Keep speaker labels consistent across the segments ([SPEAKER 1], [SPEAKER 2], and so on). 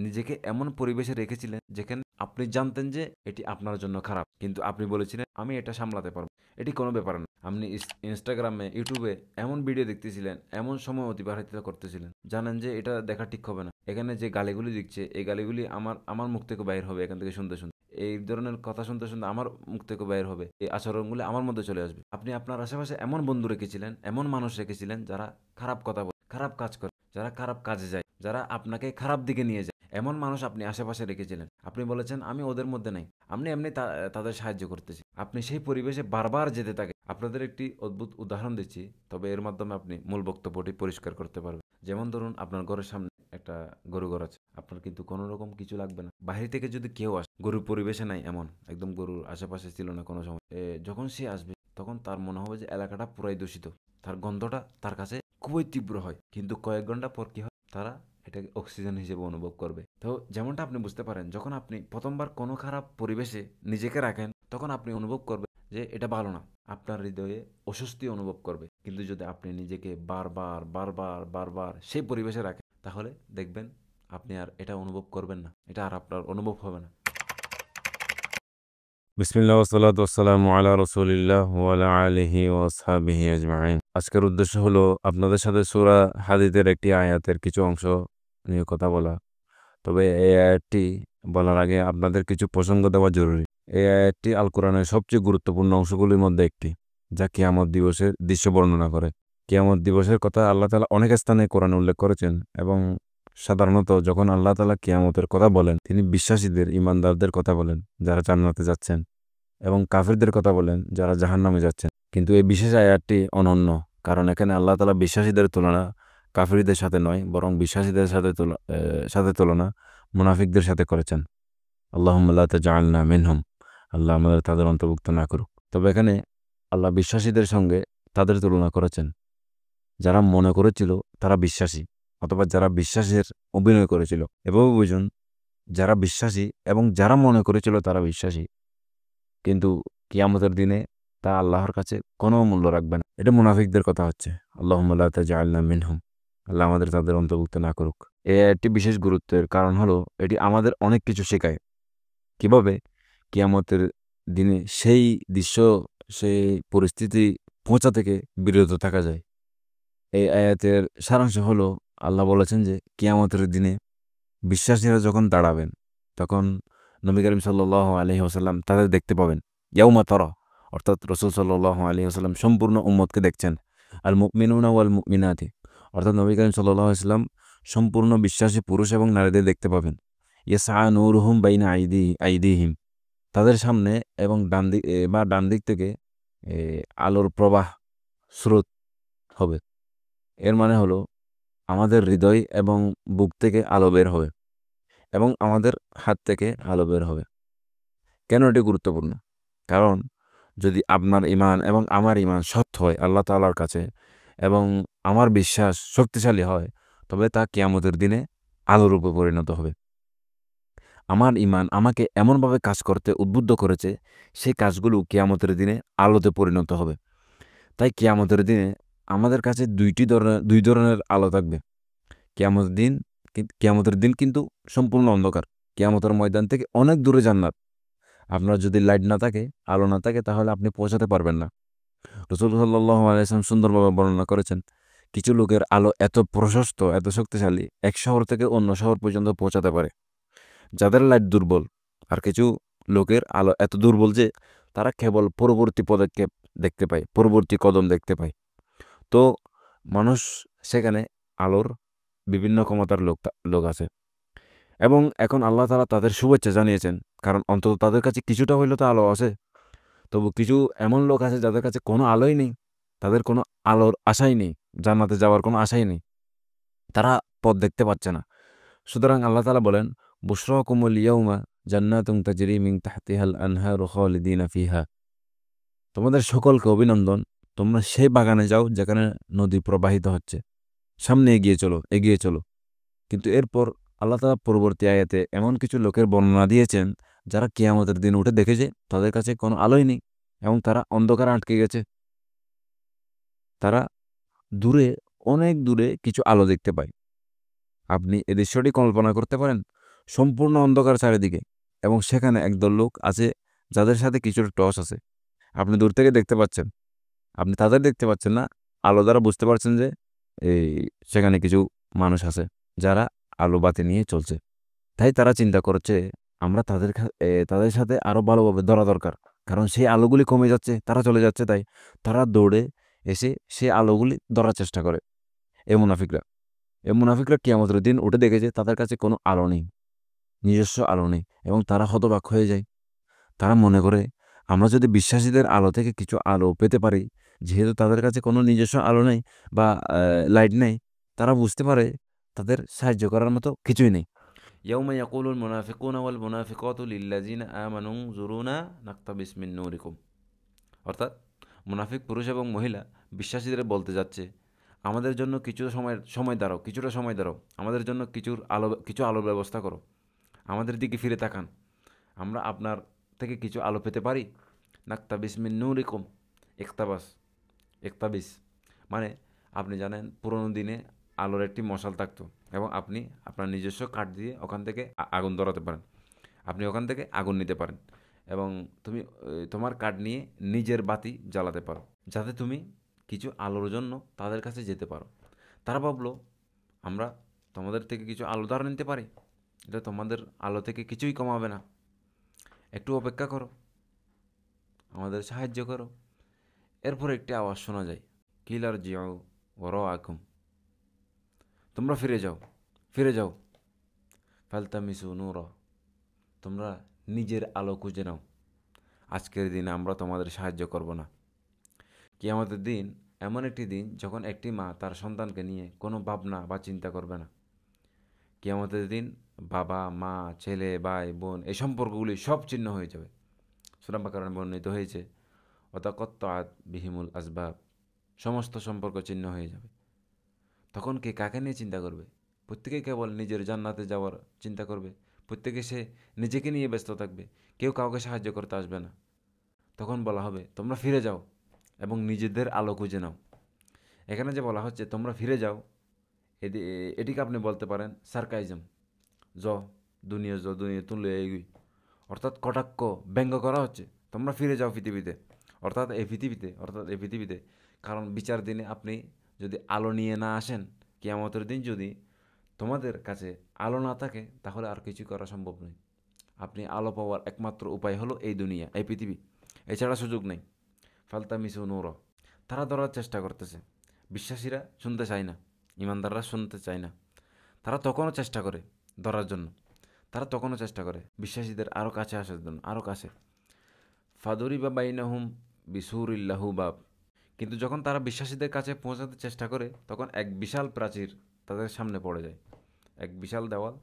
[SPEAKER 1] নিজেকে এমন পরিবেশে রেখেছিলেন যেখানে আপনি জানতেন যে এটি আপনার জন্য খারাপ, কিন্তু আপনি বলেছিলেন আমি এটা সামলাতে পারবো, এটি কোনো ব্যাপার না। আপনি ইনস্টাগ্রামে, ইউটিউবে এমন ভিডিও দেখতেছিলেন, এমন সময় অতিবাহিত করতেছিলেন, জানেন যে এটা দেখা ঠিক হবে না, এখানে যে গালিগুলি দিচ্ছে এই গালিগুলি আমার আমার মুখ থেকে বাইর হবে, এখান থেকে শুনতে শুনতে এই ধরনের কথা শুনতে শুনতে আমার মুখ থেকে বাইর হবে, এই আচরণগুলি আমার মধ্যে চলে আসবে। আপনি আপনার আশেপাশে এমন বন্ধু রেখেছিলেন, এমন মানুষ রেখেছিলেন যারা খারাপ কথা বলে, খারাপ কাজ করে, যারা খারাপ কাজে যায়, যারা আপনাকে খারাপ দিকে নিয়ে যায়, এমন মানুষ আপনি আশেপাশে রেখেছিলেন। আপনি বলেছেন আমি ওদের মধ্যে নাই, আপনি এমনি তাদের সাহায্য করতেছি। আপনি সেই পরিবেশে বারবার যেতে থাকে। আপনাদের একটি অদ্ভুত উদাহরণ দিচ্ছি, তবে এর মাধ্যমে আপনি মূল বক্তব্যটি পরিষ্কার করতে পারবেন। যেমন ধরুন আপনার ঘরের সামনে একটা গরু ঘর আছে, আপনার কিন্তু কোনো রকম কিছু লাগবে না। বাহির থেকে যদি কেউ আসে, গরুর পরিবেশে নাই এমন, একদম গরুর আশেপাশে ছিল না কোনো সময়, যখন সে আসবে তখন তার মনে হবে যে এলাকাটা পুরাই দূষিত, তার গন্ধটা তার কাছে খুবই তীব্র হয়। কিন্তু কয়েক ঘন্টা পর কি হয়, তারা এটাকে অক্সিজেন হিসেবে অনুভব করবে। তো যেমনটা আপনি বুঝতে পারেন, যখন আপনি প্রথমবার কোনো খারাপ পরিবেশে নিজেকে রাখেন তখন আপনি অনুভব করবেন যে এটা ভালো না, আপনার হৃদয়ে অস্বস্তি অনুভব করবে। কিন্তু যদি আপনি নিজেকে বারবার বারবার বারবার সেই পরিবেশে রাখেন তাহলে দেখবেন আপনি আর এটা অনুভব করবেন না, এটা আর আপনার অনুভব হবে না।
[SPEAKER 2] বিসমিল্লাহ ওয়াসসালাতু ওয়াসসালামু আলা রাসূলিল্লাহ ওয়া আলা আলিহি ওয়া আসহাবিহি আজমাইন। আজকের উদ্দেশ্য হলো আপনাদের সাথে সূরা হাদীদের একটি আয়াতের কিছু অংশ নিয়ে কথা বলা। তবে এই আয়াতটি বলার আগে আপনাদের কিছু প্রসঙ্গ দেওয়া জরুরি। এই আয়াতটি আল কোরআনের সবচেয়ে গুরুত্বপূর্ণ অংশগুলির মধ্যে একটি, যা কিয়ামত দিবসের দৃশ্য বর্ণনা করে। কিয়ামত দিবসের কথা আল্লাহ তাআলা অনেক স্থানে কোরআনে উল্লেখ করেছেন এবং সাধারণত যখন আল্লাহ তাআলা কিয়ামতের কথা বলেন, তিনি বিশ্বাসীদের, ঈমানদারদের কথা বলেন যারা জান্নাতে যাচ্ছেন, এবং কাফিরদের কথা বলেন যারা জাহান্নামে যাচ্ছেন। কিন্তু এই বিশেষ আয়াতটি অনন্য, কারণ এখানে আল্লাহ তাআলা বিশ্বাসীদের তুলনা কাফিরদের সাথে নয়, বরং বিশ্বাসীদের সাথে তুলনা মুনাফিকদের সাথে করেছেন। আল্লাহুম্মা লা তাজআলনা মিনহুম, আল্লাহ আমাদের তাদের অন্তর্ভুক্ত না করুক। তবে এখানে আল্লাহ বিশ্বাসীদের সঙ্গে তাদের তুলনা করেছেন যারা মনে করেছিল তারা বিশ্বাসী, অথবা যারা বিশ্বাসের অভিনয় করেছিল। এভাবে বুঝুন, যারা বিশ্বাসী এবং যারা মনে করেছিল তারা বিশ্বাসী, কিন্তু কিয়ামতের দিনে তা আল্লাহর কাছে কোনো মূল্য রাখবে না। এটা মুনাফিকদের কথা হচ্ছে। আল্লাহুম্মা লা তাজআলনা মিনহুম, আল্লাহ আমাদের তাদের অন্তর্ভুক্ত না করুক। এই আয়াতটি বিশেষ গুরুত্বের কারণ হলো এটি আমাদের অনেক কিছু শেখায়। কিভাবে কিয়ামতের দিনে সেই দৃশ্য, সেই পরিস্থিতি পৌঁছা থেকে বিরত থাকা যায়। এই আয়াতের সারাংশ হলো, আল্লাহ বলেছেন যে কিয়ামতের দিনে বিশ্বাসীরা যখন দাঁড়াবেন তখন নবী করিম সাল্লাল্লাহু আলাইহি ওয়াসাল্লাম তাদের দেখতে পাবেন। ইয়াউমা তারা, অর্থাৎ রাসূল সাল্লাল্লাহু আলাইহি ওয়াসাল্লাম সম্পূর্ণ উম্মতকে দেখছেন। আল মুমিনুনা ওয়াল মুমিনাতি, অর্থাৎ নবী করিম সাল্লাল্লাহু আলাইহি ওয়াসাল্লাম সম্পূর্ণ বিশ্বাসী পুরুষ এবং নারীদের দেখতে পাবেন। ইয়াসআ নূরুহুম বাইনা আইদিহিম, তাদের সামনে এবং ডান দিক থেকে আলোর প্রবাহ স্রোত হবে। এর মানে হলো আমাদের হৃদয় এবং বুক থেকে আলো বের হবে এবং আমাদের হাত থেকে আলো বের হবে। কেন এটি গুরুত্বপূর্ণ? কারণ যদি আপনার ঈমান এবং আমার ঈমান সৎ হয় আল্লাহ তাআলার কাছে, এবং আমার বিশ্বাস শক্তিশালী হয়, তবে তা কিয়ামতের দিনে আলোর রূপে পরিণত হবে। আমার ঈমান আমাকে এমনভাবে কাজ করতে উদ্বুদ্ধ করেছে, সেই কাজগুলো কিয়ামতের দিনে আলোতে পরিণত হবে। তাই কিয়ামতের দিনে আমাদের কাছে দুই ধরনের আলো থাকবে। কিয়ামতের দিন কিন্তু সম্পূর্ণ অন্ধকার। কিয়ামতের ময়দান থেকে অনেক দূরে জান্নাত। আপনার যদি লাইট না থাকে, আলো না থাকে, তাহলে আপনি পৌঁছাতে পারবেন না। রাসূল সাল্লাল্লাহু আলাইহি ওয়াসাল্লাম সুন্দরভাবে বর্ণনা করেছেন, কিছু লোকের আলো এত প্রশস্ত, এত শক্তিশালী, এক শহর থেকে অন্য শহর পর্যন্ত পৌঁছাতে পারে, যাদের লাইট দুর্বল। আর কিছু লোকের আলো এত দুর্বল যে তারা কেবল পরবর্তী পদক্ষেপ দেখতে পায়, পরবর্তী কদম দেখতে পায়। তো মানুষ সেখানে আলোর বিভিন্ন ক্ষমতার লোক আছে, এবং এখন আল্লাহ তাআলা তাদের শুভেচ্ছা জানিয়েছেন, কারণ অন্তত তাদের কাছে কিছুটা হইলেও তো আলো আছে। তবু কিছু এমন লোক আছে যাদের কাছে কোনো আলোই নেই, তাদের কোনো আলোর আশাই নেই, জান্নাতে যাওয়ার কোনো আশাই নেই, তারা পথ দেখতে পাচ্ছে না। সুতরাং আল্লাহ তাআলা বলেন, বুশরাকুমুল ইয়াউমা জান্নাতুন তাজরি মিন তাহতিহাল আনহারু খালিদিনা ফিহা, তোমাদের সকলকে অভিনন্দন, তোমরা সেই বাগানে যাও যেখানে নদী প্রবাহিত হচ্ছে, সামনে এগিয়ে চলো, এগিয়ে চলো। কিন্তু এরপর আল্লাহ তাআলা পরবর্তী আয়াতে এমন কিছু লোকের বর্ণনা দিয়েছেন যারা কিয়ামতের দিন উঠে দেখেছে তাদের কাছে কোনো আলোই নেই এবং তারা অন্ধকারে আটকে গেছে। তারা দূরে, অনেক দূরে কিছু আলো দেখতে পায়। আপনি এই দৃশ্যটি কল্পনা করতে পারেন? সম্পূর্ণ অন্ধকার চারিদিকে, এবং সেখানে একদল লোক আছে যাদের সাথে কিছুটা টর্চ আছে। আপনি দূর থেকে দেখতে পাচ্ছেন, আপনি তাদের দেখতে পাচ্ছেন না, আলো দ্বারা বুঝতে পারছেন যে এই সেখানে কিছু মানুষ আছে যারা আলো বাতি নিয়ে চলছে। তাই তারা চিন্তা করছে আমরা তাদের সাথে আরো ভালোভাবে ধরা দরকার, কারণ সেই আলোগুলি কমে যাচ্ছে, তারা চলে যাচ্ছে। তাই তারা দৌড়ে এসে সেই আলোগুলি ধরার চেষ্টা করে। এই মুনাফিকরা কিয়ামতের দিন উঠে দেখেছে তাদের কাছে কোনো আলো নেই, নিজস্ব আলো নেই, এবং তারা হতবাক হয়ে যায়। তারা মনে করে আমরা যদি বিশ্বাসীদের আলো থেকে কিছু আলো পেতে পারি, যেহেতু তাদের কাছে কোনো নিজস্ব আলো নেই বা লাইট নেই, তারা বুঝতে পারে তাদের সাহায্য করার মতো কিছুই নেই।
[SPEAKER 1] يوم يقول المنافقون والمنافقات للذين آمنوا انظرونا نقتبس من نوركم। অর্থাৎ মুনাফিক পুরুষ এবং মহিলা বিশ্বাসীদের বলতে যাচ্ছে, আমাদের জন্য কিছু কিছুটা সময় দাঁড়াও, আমাদের জন্য কিছু আলোর ব্যবস্থা করো, আমাদের দিকে ফিরে তাকান, আমরা আপনার থেকে কিছু আলো পেতে পারি। নাক্তাবিস মিন নূরিকুম, ইকতাবাস, ইকতাবিস মানে আপনি জানেন পুরোনো দিনে আলোর একটি মশাল থাকতো, এবং আপনি আপনার নিজস্ব কাঠ দিয়ে ওখান থেকে আগুন ধরাতে পারেন, আপনি ওখান থেকে আগুন নিতে পারেন, এবং তুমি তোমার কাঠ নিয়ে নিজের বাতি জ্বালাতে পারো, যাতে তুমি কিছু আলোর জন্য তাদের কাছে যেতে পারো। তারা ভাবলো আমরা তোমাদের থেকে কিছু আলো ধার নিতে পারি, এটা তোমাদের আলো থেকে কিছুই কমাবে না, একটু অপেক্ষা করো, আমাদের সাহায্য করো। এরপর একটি আওয়াজ শোনা যায়, কিলার জিয়াও ওর আকুম, তোমরা ফিরে যাও, ফিরে যাও। ফালতামিসু নূর, তোমরা নিজের আলো খুঁজে নাও, আজকের দিনে আমরা তোমাদের সাহায্য করব না। কিয়ামতের দিন এমন একটি দিন যখন একটি মা তার সন্তানকে নিয়ে কোনো ভাবনা বা চিন্তা করবে না। কিয়ামতের দিন বাবা মা ছেলে ভাই বোন এই সম্পর্কগুলি সব ছিন্ন হয়ে যাবে। সূরা বাকারায় বর্ণিত হয়েছে, ওয়াতাকাত্তাআত বিহিমুল আসবাব, সমস্ত সম্পর্ক ছিন্ন হয়ে যাবে। তখন কে কাকে নিয়ে চিন্তা করবে? প্রত্যেকেই কেবল নিজের জান্নাতে যাওয়ার চিন্তা করবে, প্রত্যেকে সে নিজেকে নিয়ে ব্যস্ত থাকবে, কেউ কাউকে সাহায্য করতে আসবে না। তখন বলা হবে তোমরা ফিরে যাও এবং নিজেদের আলো খুঁজে নাও। এখানে যে বলা হচ্ছে তোমরা ফিরে যাও, এটিকে আপনি বলতে পারেন সার্কাইজম, জ দুনিয়া তুলে এগুই, অর্থাৎ কটাক্ষ ব্যঙ্গ করা হচ্ছে, তোমরা ফিরে যাও পৃথিবীতে, অর্থাৎ এই পৃথিবীতে। কারণ বিচার দিনে আপনি যদি আলো নিয়ে না আসেন, কিয়ামতের দিন যদি তোমাদের কাছে আলো না থাকে, তাহলে আর কিছু করা সম্ভব নয়। আপনি আলো পাওয়ার একমাত্র উপায় হলো এই দুনিয়া, এই পৃথিবী, এছাড়া সুযোগ নেই। ফালতামিসু নূর, তারা ধরার চেষ্টা করতেছে, বিশ্বাসীরা শুনতে চায় না, ইমানদাররা শুনতে চায় না। তারা তখনও চেষ্টা করে ধরার জন্য, তারা তখনও চেষ্টা করে বিশ্বাসীদের আরও কাছে আসার জন্য, আরও কাছে। ফাদুরি বা বাইনাহুম বিসুরিল্লাহু বাব, কিন্তু যখন তারা বিশ্বাসীদের কাছে পৌঁছাতে চেষ্টা করে, তখন এক বিশাল প্রাচীর তাদের সামনে পড়ে যায়, এক বিশাল দেওয়াল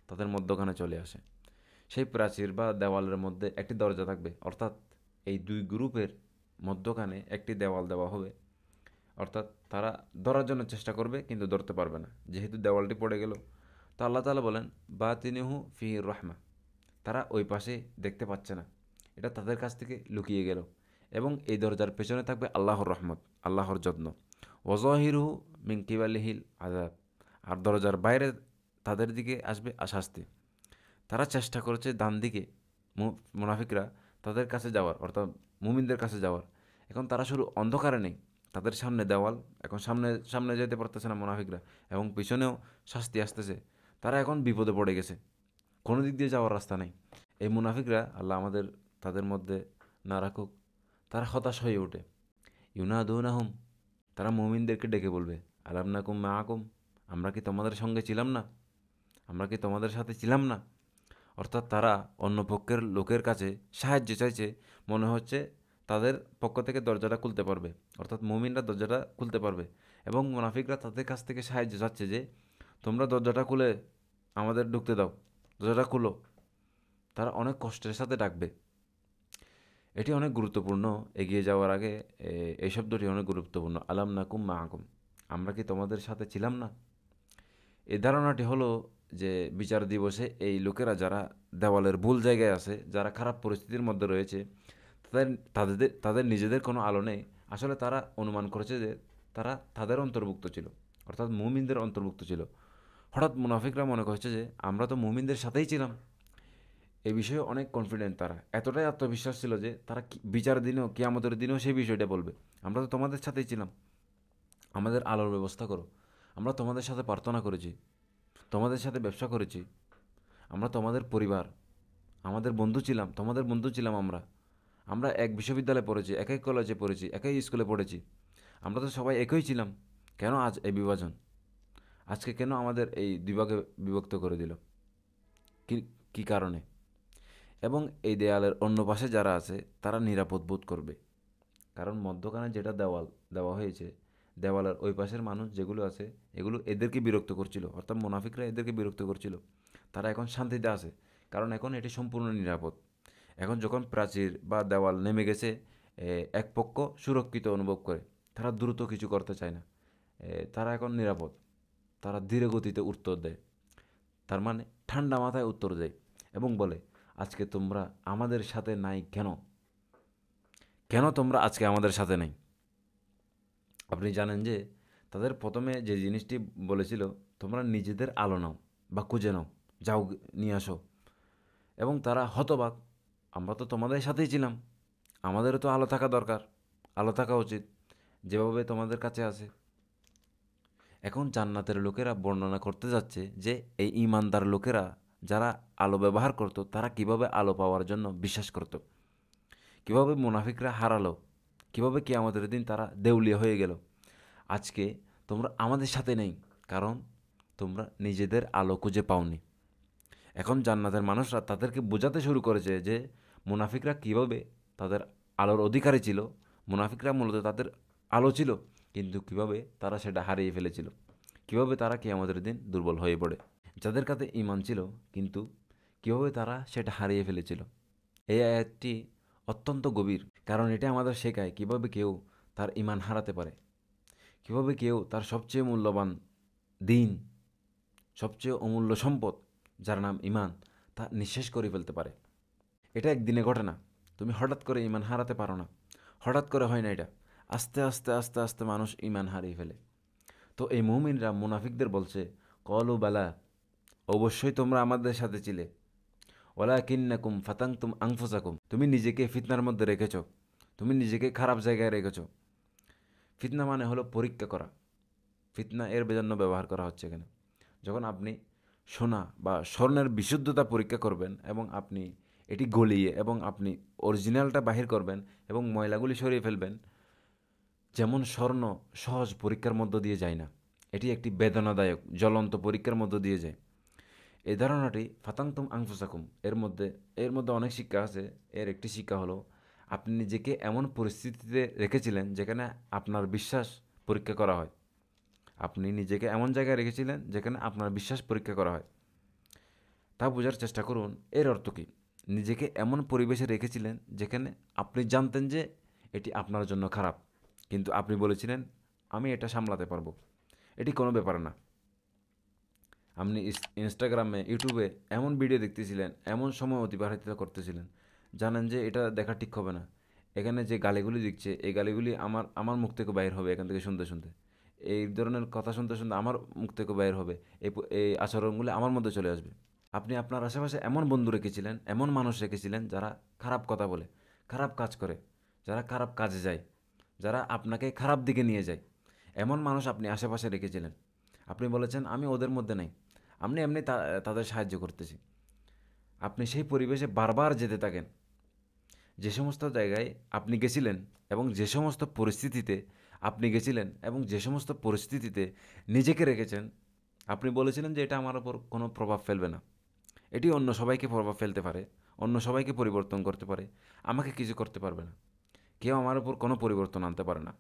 [SPEAKER 1] তাদের মধ্যখানে চলে আসে। সেই প্রাচীর বা দেওয়ালের মধ্যে একটি দরজা থাকবে, অর্থাৎ এই দুই গ্রুপের মধ্যখানে একটি দেওয়াল দেওয়া হবে। অর্থাৎ তারা ধরার জন্য চেষ্টা করবে কিন্তু ধরতে পারবে না, যেহেতু দেওয়ালটি পড়ে গেল। তো আল্লাহ তাআলা বলেন বাতিনিহু ফিহির রহমা, তারা ওই পাশে দেখতে পাচ্ছে না, এটা তাদের কাছ থেকে লুকিয়ে গেল, এবং এই দরজার পেছনে থাকবে আল্লাহর রহমত, আল্লাহর যত্ন। ওয়াজাহিরুহু মিন কিবালিহিল আযাব, আর দরজার বাইরে তাদের দিকে আসবে শাস্তি। তারা চেষ্টা করেছে ডান দিকে মুনাফিকরা তাদের কাছে যাওয়ার, অর্থাৎ মুমিনদের কাছে যাওয়ার, এখন তারা শুধু অন্ধকারে নেই, তাদের সামনে দেওয়াল, এখন সামনে সামনে যেতে পারতেছে না মুনাফিকরা, এবং পিছনেও শাস্তি আসতেছে। তারা এখন বিপদে পড়ে গেছে, কোনো দিক দিয়ে যাওয়ার রাস্তা নেই। এই মুনাফিকরা, আল্লাহ আমাদের তাদের মধ্যে না রাখুক, তারা হতাশ হয়ে ওঠে। ইউনাদুনাহুম, তারা মুমিনদেরকে ডেকে বলবে, আলাম নাকুম মাআকুম, আমরা কি তোমাদের সঙ্গে ছিলাম না, আমরা কি তোমাদের সাথে ছিলাম না। অর্থাৎ তারা অন্য পক্ষের লোকের কাছে সাহায্য চাইছে, মনে হচ্ছে তাদের পক্ষ থেকে দরজাটা খুলতে পারবে, অর্থাৎ মুমিনরা দরজাটা খুলতে পারবে, এবং মুনাফিকরা তাদের কাছ থেকে সাহায্য চাচ্ছে যে তোমরা দরজাটা খুলে আমাদের ঢুকতে দাও, দরজাটা খুলো। তারা অনেক কষ্টের সাথে ডাকবে। এটি অনেক গুরুত্বপূর্ণ, এগিয়ে যাওয়ার আগে এই শব্দটি অনেক গুরুত্বপূর্ণ, আলাম নাকুম মাআকুম, আমরা কি তোমাদের সাথে ছিলাম না। এই ধারণাটি হলো যে বিচার দিবসে এই লোকেরা যারা দেওয়ালের ভুল জায়গায় আছে, যারা খারাপ পরিস্থিতির মধ্যে রয়েছে, তাদের নিজেদের কোনো আলো নেই, আসলে তারা অনুমান করেছে যে তারা তাদের অন্তর্ভুক্ত ছিল, অর্থাৎ মুমিনদের অন্তর্ভুক্ত ছিল। হঠাৎ মুনাফিকরা মনে করছে যে আমরা তো মুমিনদের সাথেই ছিলাম। এই বিষয়ে অনেক কনফিডেন্ট তারা, এতটাই আত্মবিশ্বাস ছিল যে তারা বিচারের দিনেও কিয়ামতের দিনেও সেই বিষয়টা বলবে, আমরা তো তোমাদের সাথেই ছিলাম, আমাদের আলোর ব্যবস্থা করো, আমরা তোমাদের সাথে প্রার্থনা করেছি, তোমাদের সাথে ব্যবসা করেছি, আমরা তোমাদের পরিবার, আমাদের বন্ধু ছিলাম, তোমাদের বন্ধু ছিলাম, আমরা আমরা এক বিশ্ববিদ্যালয়ে পড়েছি, একই কলেজে পড়েছি, একই স্কুলে পড়েছি, আমরা তো সবাই একই ছিলাম, কেন আজ এই বিভাজন, আজকে কেন আমাদের এই দুভাগে বিভক্ত করে দিল, কি কী কারণে? এবং এই দেয়ালের অন্য পাশে যারা আছে তারা নিরাপদ বোধ করবে, কারণ মধ্যখানে যেটা দেওয়াল দেওয়া হয়েছে, দেওয়ালের ওই পাশের মানুষ যেগুলো আছে এগুলো এদেরকে বিরক্ত করছিল, অর্থাৎ মুনাফিকরা এদেরকে বিরক্ত করছিল। তারা এখন শান্তিতে আছে, কারণ এখন এটি সম্পূর্ণ নিরাপদ। এখন যখন প্রাচীর বা দেওয়াল নেমে গেছে, এক পক্ষ সুরক্ষিত অনুভব করে, তারা দ্রুত কিছু করতে চায় না, তারা এখন নিরাপদ, তারা ধীরে গতিতে উত্তর দেয়, তার মানে ঠান্ডা মাথায় উত্তর দেয় এবং বলে আজকে তোমরা আমাদের সাথে নাই কেন, কেন তোমরা আজকে আমাদের সাথে নাই? আপনি জানেন যে তাদের প্রথমে যে জিনিসটি বলেছিল, তোমরা নিজেদের আলো নাও বা খুঁজে নাও, যাও নিয়ে আসো, এবং তারা হতবাক, আমরা তো তোমাদের সাথেই ছিলাম, আমাদেরও তো আলো থাকা দরকার, আলো থাকা উচিত যেভাবে তোমাদের কাছে আছে। এখন জান্নাতের লোকেরা বর্ণনা করতে যাচ্ছে যে এই ঈমানদার লোকেরা যারা আলো ব্যবহার করত তারা কিভাবে আলো পাওয়ার জন্য বিশ্বাস করত, কিভাবে মুনাফিকরা হারালো, কিভাবে কিয়ামতের দিন তারা দেউলিয়া হয়ে গেল। আজকে তোমরা আমাদের সাথে নেই, কারণ তোমরা নিজেদের আলো খুঁজে পাওনি। এখন জান্নাতের মানুষরা তাদেরকে বোঝাতে শুরু করেছে যে মুনাফিকরা কিভাবে তাদের আলোর অধিকারী ছিল, মুনাফিকরা মূলত তাদের আলো ছিল, কিন্তু কিভাবে তারা সেটা হারিয়ে ফেলেছিল, কিভাবে তারা কিয়ামতের দিন দুর্বল হয়ে পড়ে। যাদের কাছে ঈমান ছিল কিন্তু কিভাবে তারা সেটা হারিয়ে ফেলেছিল। এই আয়াতটি অত্যন্ত গভীর, কারণ এটা আমাদের শেখায় কিভাবে কেউ তার ঈমান হারাতে পারে, কিভাবে কেউ তার সবচেয়ে মূল্যবান দিন, সবচেয়ে অমূল্য সম্পদ যার নাম ঈমান, তা নিঃশেষ করে ফেলতে পারে। এটা একদিনে ঘটে না, তুমি হঠাৎ করে ঈমান হারাতে পারো না, হঠাৎ করে হয় না এটা, আস্তে আস্তে আস্তে আস্তে মানুষ ঈমান হারিয়ে ফেলে। তো এই মুমিনরা মুনাফিকদের বলছে, কলু বালা, অবশ্যই তোমরা আমাদের সাথে ছিলে, ওয়ালাকিন্নাকুম ফাতাংতুম আনফুসাকুম, তুমি নিজেকে ফিতনার মধ্যে রেখেছ, তুমি নিজেকে খারাপ জায়গায় রেখেছ। ফিতনা মানে হলো পরীক্ষা করা, ফিতনা এর জন্য ব্যবহার করা হচ্ছে এখানে। যখন আপনি সোনা বা স্বর্ণের বিশুদ্ধতা পরীক্ষা করবেন এবং আপনি এটি গলিয়ে এবং আপনি অরিজিনালটা বাহির করবেন এবং ময়লাগুলি সরিয়ে ফেলবেন, যেমন স্বর্ণ সহজ পরীক্ষার মধ্য দিয়ে যায় না, এটি একটি বেদনাদায়ক জ্বলন্ত পরীক্ষার মধ্য দিয়ে যায়। এই ধারণাটি ফাতাংতুম আনফুসাকুম এর মধ্যে অনেক শিক্ষা আছে। এর একটি শিক্ষা হলো, আপনি নিজেকে এমন পরিস্থিতিতে রেখেছিলেন যেখানে আপনার বিশ্বাস পরীক্ষা করা হয়, আপনি নিজেকে এমন জায়গায় রেখেছিলেন যেখানে আপনার বিশ্বাস পরীক্ষা করা হয়। তা বোঝার চেষ্টা করুন, এর অর্থ কী। নিজেকে এমন পরিবেশে রেখেছিলেন যেখানে আপনি জানতেন যে এটি আপনার জন্য খারাপ, কিন্তু আপনি বলেছিলেন আমি এটা সামলাতে পারবো, এটি কোনো ব্যাপার না। আপনি ইনস্টাগ্রামে ইউটিউবে এমন ভিডিও দেখতেছিলেন, এমন সময় অতিবাহিত করতেছিলেন, জানেন যে এটা দেখা ঠিক হবে না, এখানে যে গালিগুলি দিচ্ছে এই গালিগুলি আমার আমার মুখ থেকে বাইর হবে, এখান থেকে শুনতে শুনতে এই ধরনের কথা শুনতে শুনতে আমার মুখ থেকে বাইর হবে, এই আচরণগুলি আমার মধ্যে চলে আসবে। আপনি আপনার আশেপাশে এমন বন্ধু রেখেছিলেন, এমন মানুষ রেখেছিলেন যারা খারাপ কথা বলে, খারাপ কাজ করে, যারা খারাপ কাজে যায়, যারা আপনাকে খারাপ দিকে নিয়ে যায়, এমন মানুষ আপনি আশেপাশে রেখেছিলেন। আপনি বলেছেন আমি ওদের মধ্যে নেই, আপনি এমনি তাদের সাহায্য করতেছি। আপনি সেই পরিবেশে বারবার যেতে থাকেন, যে সমস্ত জায়গায় আপনি গেছিলেন এবং যে সমস্ত পরিস্থিতিতে আপনি গেছিলেন এবং যে সমস্ত পরিস্থিতিতে নিজেকে রেখেছেন, আপনি বলেছিলেন যে এটা আমার ওপর কোনো প্রভাব ফেলবে না, এটি অন্য সবাইকে প্রভাব ফেলতে পারে, অন্য সবাইকে পরিবর্তন করতে পারে, আমাকে কিছু করতে পারবে না, কেউ আমার উপর কোনো পরিবর্তন আনতে পারে না,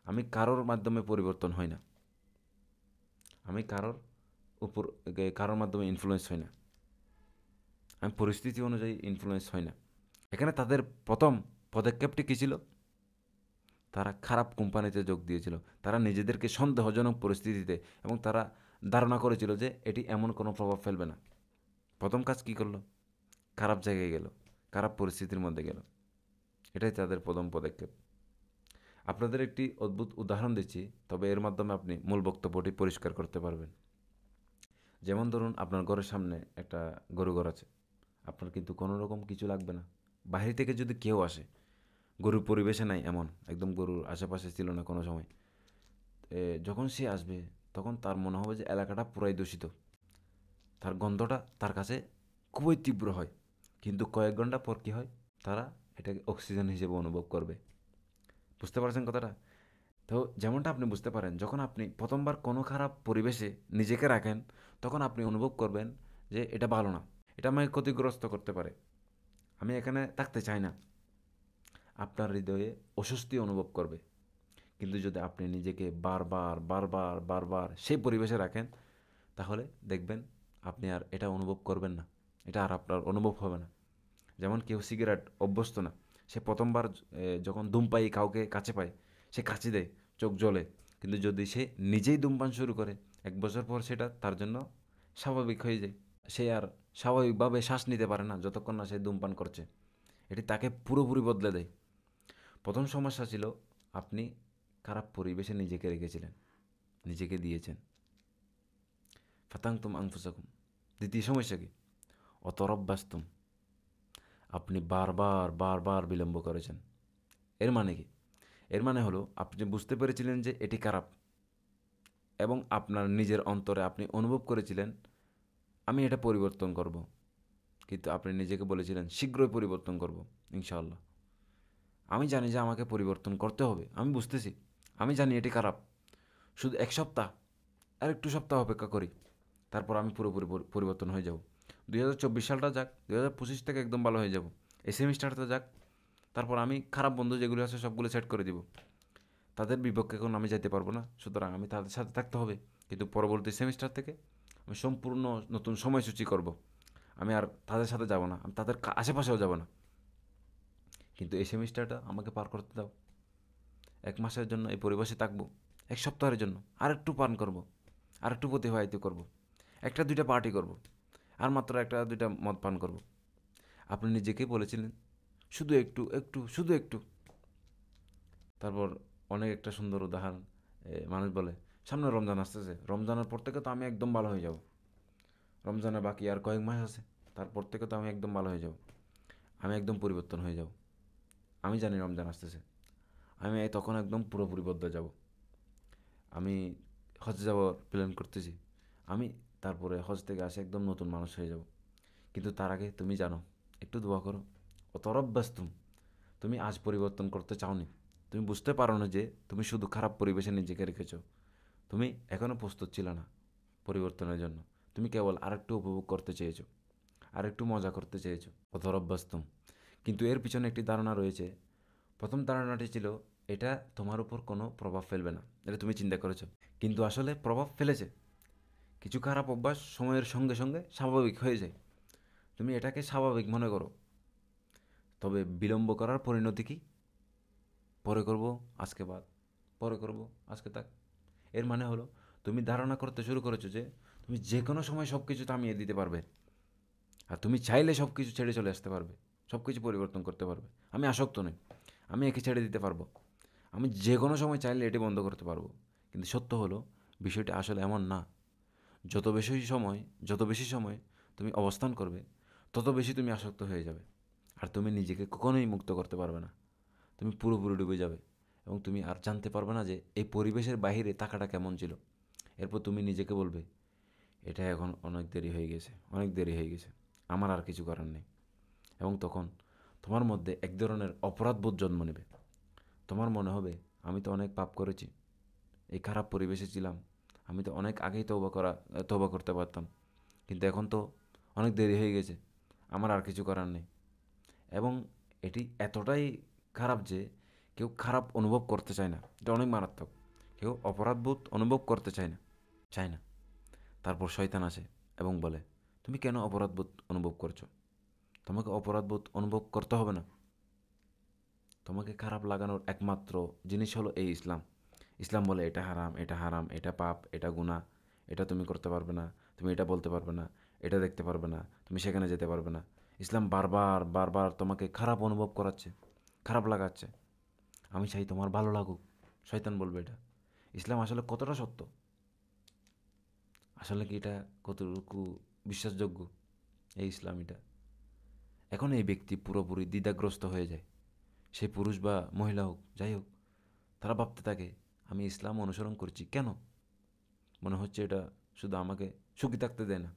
[SPEAKER 1] আমি কারোর মাধ্যমে পরিবর্তন হই না, আমি উপর কারোর মাধ্যমে ইনফ্লুয়েন্স হই না, আমি পরিস্থিতি অনুযায়ী ইনফ্লুয়েন্স হই না। এখানে তাদের প্রথম পদক্ষেপটি কী ছিল? তারা খারাপ কোম্পানিতে যোগ দিয়েছিল, তারা নিজেদেরকে সন্দেহজনক পরিস্থিতিতে, এবং তারা ধারণা করেছিল যে এটি এমন কোনো প্রভাব ফেলবে না। প্রথম কাজ কী করলো? খারাপ জায়গায় গেল, খারাপ পরিস্থিতির মধ্যে গেল, এটাই তাদের প্রথম পদক্ষেপ। আপনাদের একটি অদ্ভুত উদাহরণ দিচ্ছি, তবে এর মাধ্যমে আপনি মূল বক্তব্যটি পরিষ্কার করতে পারবেন। যেমন ধরুন আপনার ঘরের সামনে একটা গরু ঘর আছে, আপনার কিন্তু কোনো রকম কিছু লাগবে না। বাইরে থেকে যদি কেউ আসে, গরুর পরিবেশে নাই এমন, একদম গরুর আশেপাশে ছিল না কোনো সময়, যখন সে আসবে তখন তার মনে হবে যে এলাকাটা পুরাই দূষিত, তার গন্ধটা তার কাছে খুবই তীব্র হয়। কিন্তু কয়েক ঘন্টা পর কী হয়, তারা এটাকে অক্সিজেন হিসেবে অনুভব করবে। বুঝতে পারছেন কথাটা? তো যেমনটা আপনি বুঝতে পারেন, যখন আপনি প্রথমবার কোনো খারাপ পরিবেশে নিজেকে রাখেন, তখন আপনি অনুভব করবেন যে এটা ভালো না, এটা আমাকে ক্ষতিগ্রস্ত করতে পারে, আমি এখানে থাকতে চাই না। আপনার হৃদয়ে অস্বস্তি অনুভব করবে। কিন্তু যদি আপনি নিজেকে বারবার বারবার বারবার সেই পরিবেশে রাখেন, তাহলে দেখবেন আপনি আর এটা অনুভব করবেন না, এটা আর আপনার অনুভব হবে না। যেমন কেউ সিগারেট অভ্যস্ত না, সে প্রথমবার যখন ধূমপাই কাউকে কাছে পায়, সে কাছে দেয়, চোখ জ্বলে। কিন্তু যদি সে নিজেই ধূমপান শুরু করে, 1 বছর পর সেটা তার জন্য স্বাভাবিক হয়ে যায়। সে আর স্বাভাবিকভাবে শ্বাস নিতে পারে না যতক্ষণ না সে ধূমপান করছে। এটি তাকে পুরোপুরি বদলে দেয়। প্রথম সমস্যা ছিল আপনি খারাপ পরিবেশে নিজেকে রেখেছিলেন, নিজেকে দিয়েছেন। ফাতাংতুম আনফুসাকুম। দ্বিতীয় সমস্যা কি? অতরব্বাস্তুম। আপনি বারবার বারবার বিলম্ব করেছেন। এর মানে কি? এর মানে হলো আপনি বুঝতে পেরেছিলেন যে এটি খারাপ, এবং আপনার নিজের অন্তরে আপনি অনুভব করেছিলেন আমি এটা পরিবর্তন করব। কিন্তু আপনি নিজেকে বলেছিলেন শীঘ্রই পরিবর্তন করব, ইনশাআল্লাহ। আমি জানি যে আমাকে পরিবর্তন করতে হবে, আমি বুঝতেছি, আমি জানি এটি খারাপ, শুধু 1 সপ্তাহ, আর একটু সপ্তাহ অপেক্ষা করি, তারপর আমি পুরোপুরি পরিবর্তন হয়ে যাব। 2024 সালটা যাক, 2025 থেকে একদম ভালো হয়ে যাব। এই সেমিস্টারটা যাক, তারপর আমি খারাপ বন্ধু যেগুলো আছে সবগুলো সেট করে দিব। তাদের বিপক্ষে এখন আমি যেতে পারবো না, সুতরাং আমি তাদের সাথে থাকতে হবে। কিন্তু পরবর্তী সেমিস্টার থেকে আমি সম্পূর্ণ নতুন সময়সূচি করব। আমি আর তাদের সাথে যাব না, আমি তাদের আশেপাশেও যাব না। কিন্তু এই সেমিস্টারটা আমাকে পার করতে দাও। 1 মাসের জন্য এই পরিবেশে থাকবো, 1 সপ্তাহের জন্য আর একটু পান করব, আর একটু প্রতিবাহিত করব, একটা দুইটা পার্টি করব, আর মাত্র একটা দুইটা মদ পান করব। আপনি নিজেকেই বলেছিলেন শুধু একটু একটু শুধু একটু। তারপর অনেক একটা সুন্দর উদাহরণ, মানুষ বলে সামনে রমজান আসতেছে, রমজানের পর থেকে তো আমি একদম ভালো হয়ে যাব, রমজানের বাকি আর কয়েক মাস আছে, তারপর থেকে তো আমি একদম ভালো হয়ে যাব, আমি একদম পরিবর্তন হয়ে যাব। আমি জানি রমজান আসতেছে, আমি তখন একদম পুরোপুরি বদলে যাব। আমি হজ যাওয়ার প্ল্যান করতেছি, আমি তারপরে হজ থেকে আসে একদম নতুন মানুষ হয়ে যাব। কিন্তু তার আগে তুমি জানো, একটু দোয়া করো। অতরব্বাস্তুম। তুমি আজ পরিবর্তন করতে চাওনি, তুমি বুঝতে পারো না যে তুমি শুধু খারাপ পরিবেশে নিজেকে রেখেছো। তুমি এখনও প্রস্তুত ছিল না পরিবর্তনের জন্য, তুমি কেবল আরেকটু উপভোগ করতে চেয়েছো, আরেকটু মজা করতে চেয়েছো। অতরব্বাস্তুম। কিন্তু এর পিছনে একটি ধারণা রয়েছে। প্রথম ধারণাটি ছিল এটা তোমার উপর কোনো প্রভাব ফেলবে না, এটা তুমি চিন্তা করেছো। কিন্তু আসলে প্রভাব ফেলেছে। কিছু খারাপ অভ্যাস সময়ের সঙ্গে সঙ্গে স্বাভাবিক হয়ে যায়। তুমি এটাকে স্বাভাবিক মনে করো। তবে বিলম্ব করার পরিণতি কী? পরে করব, আজকে বাদ, পরে করব, আজকে থাক। এর মানে হলো তুমি ধারণা করতে শুরু করেছো যে তুমি যে কোনো সময় সব কিছু থামিয়ে দিতে পারবে, আর তুমি চাইলে সব কিছু ছেড়ে চলে আসতে পারবে, সব কিছু পরিবর্তন করতে পারবে। আমি আসক্ত নই, আমি একে ছেড়ে দিতে পারবো, আমি যে কোনো সময় চাইলে এটি বন্ধ করতে পারবো। কিন্তু সত্য হলো বিষয়টি আসলে এমন না। যত বেশি সময় তুমি অবস্থান করবে, তত বেশি তুমি আসক্ত হয়ে যাবে। আর তুমি নিজেকে কখনোই মুক্ত করতে পারবে না, তুমি পুরোপুরি ডুবে যাবে। এবং তুমি আর জানতে পারবে না যে এই পরিবেশের বাইরে থাকাটা কেমন ছিল। এরপর তুমি নিজেকে বলবে এটা এখন অনেক দেরি হয়ে গেছে, অনেক দেরি হয়ে গেছে, আমার আর কিছু করার নেই। এবং তখন তোমার মধ্যে এক ধরনের অপরাধবোধ জন্ম নেবে। তোমার মনে হবে আমি তো অনেক পাপ করেছি, এই খারাপ পরিবেশে ছিলাম, আমি তো অনেক আগেই তওবা করতে পারতাম, কিন্তু এখন তো অনেক দেরি হয়ে গেছে, আমার আর কিছু করার নেই। এবং এটি এতটাই খারাপ যে কেউ খারাপ অনুভব করতে চায় না, এটা অনেক মারাত্মক। কেউ অপরাধবোধ অনুভব করতে চায় না। তারপর শয়তান আসে এবং বলে তুমি কেন অপরাধবোধ অনুভব করছো? তোমাকে অপরাধবোধ অনুভব করতে হবে না। তোমাকে খারাপ লাগানোর একমাত্র জিনিস হলো এই ইসলাম। ইসলাম বলে এটা হারাম, এটা হারাম, এটা পাপ, এটা গুনাহ, এটা তুমি করতে পারবে না, তুমি এটা বলতে পারবে না, এটা দেখতে পারবে না, তুমি সেখানে যেতে পারবে না। ইসলাম বারবার বারবার তোমাকে খারাপ অনুভব করাচ্ছে, খারাপ লাগাচ্ছে। আমি চাই তোমার ভালো লাগুক, শয়তান বলবে এটা। ইসলাম আসলে কতটা সত্য? আসলে কি এটা কতটুকু বিশ্বাসযোগ্য এই ইসলামীটা? এখন এই ব্যক্তি পুরোপুরি দ্বিধাগ্রস্ত হয়ে যায়, সে পুরুষ বা মহিলা হোক, যাই হোক। তারা ভাবতে থাকে, আমি ইসলাম অনুসরণ করছি কেন? মনে হচ্ছে এটা শুধু আমাকে সুখী থাকতে দেয় না,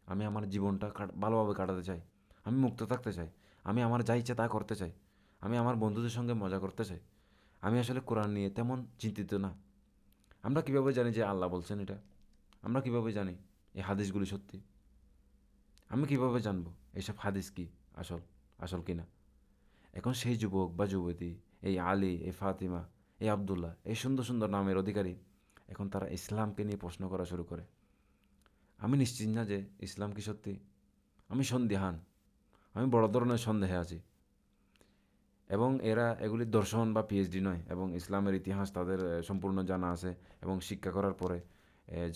[SPEAKER 1] আমি আমার জীবনটা ভালোভাবে কাটাতে চাই, আমি মুক্ত থাকতে চাই, আমি আমার যা ইচ্ছা তা করতে চাই, আমি আমার বন্ধুদের সঙ্গে মজা করতে চাই। আমি আসলে কোরআন নিয়ে তেমন চিন্তিত না। আমরা কীভাবে জানি যে আল্লাহ বলছেন এটা? আমরা কীভাবে জানি এই হাদিসগুলি সত্যি? আমি কীভাবে জানবো এইসব হাদিস কি আসল আসল কিনা? এখন সেই যুবক বা যুবতী, এই আলী, এই ফাতিমা, এই আবদুল্লাহ, এই সুন্দর সুন্দর নামের অধিকারী, এখন তারা ইসলামকে নিয়ে প্রশ্ন করা শুরু করে। আমি নিশ্চিত না যে ইসলাম কি সত্যি। আমি সন্দিহান, আমি বড় ধরনের সন্দেহে আছি। এবং এরা এগুলি দর্শন বা পিএইচডি নয়, এবং ইসলামের ইতিহাস তাদের সম্পূর্ণ জানা আছে, এবং শিক্ষা করার পরে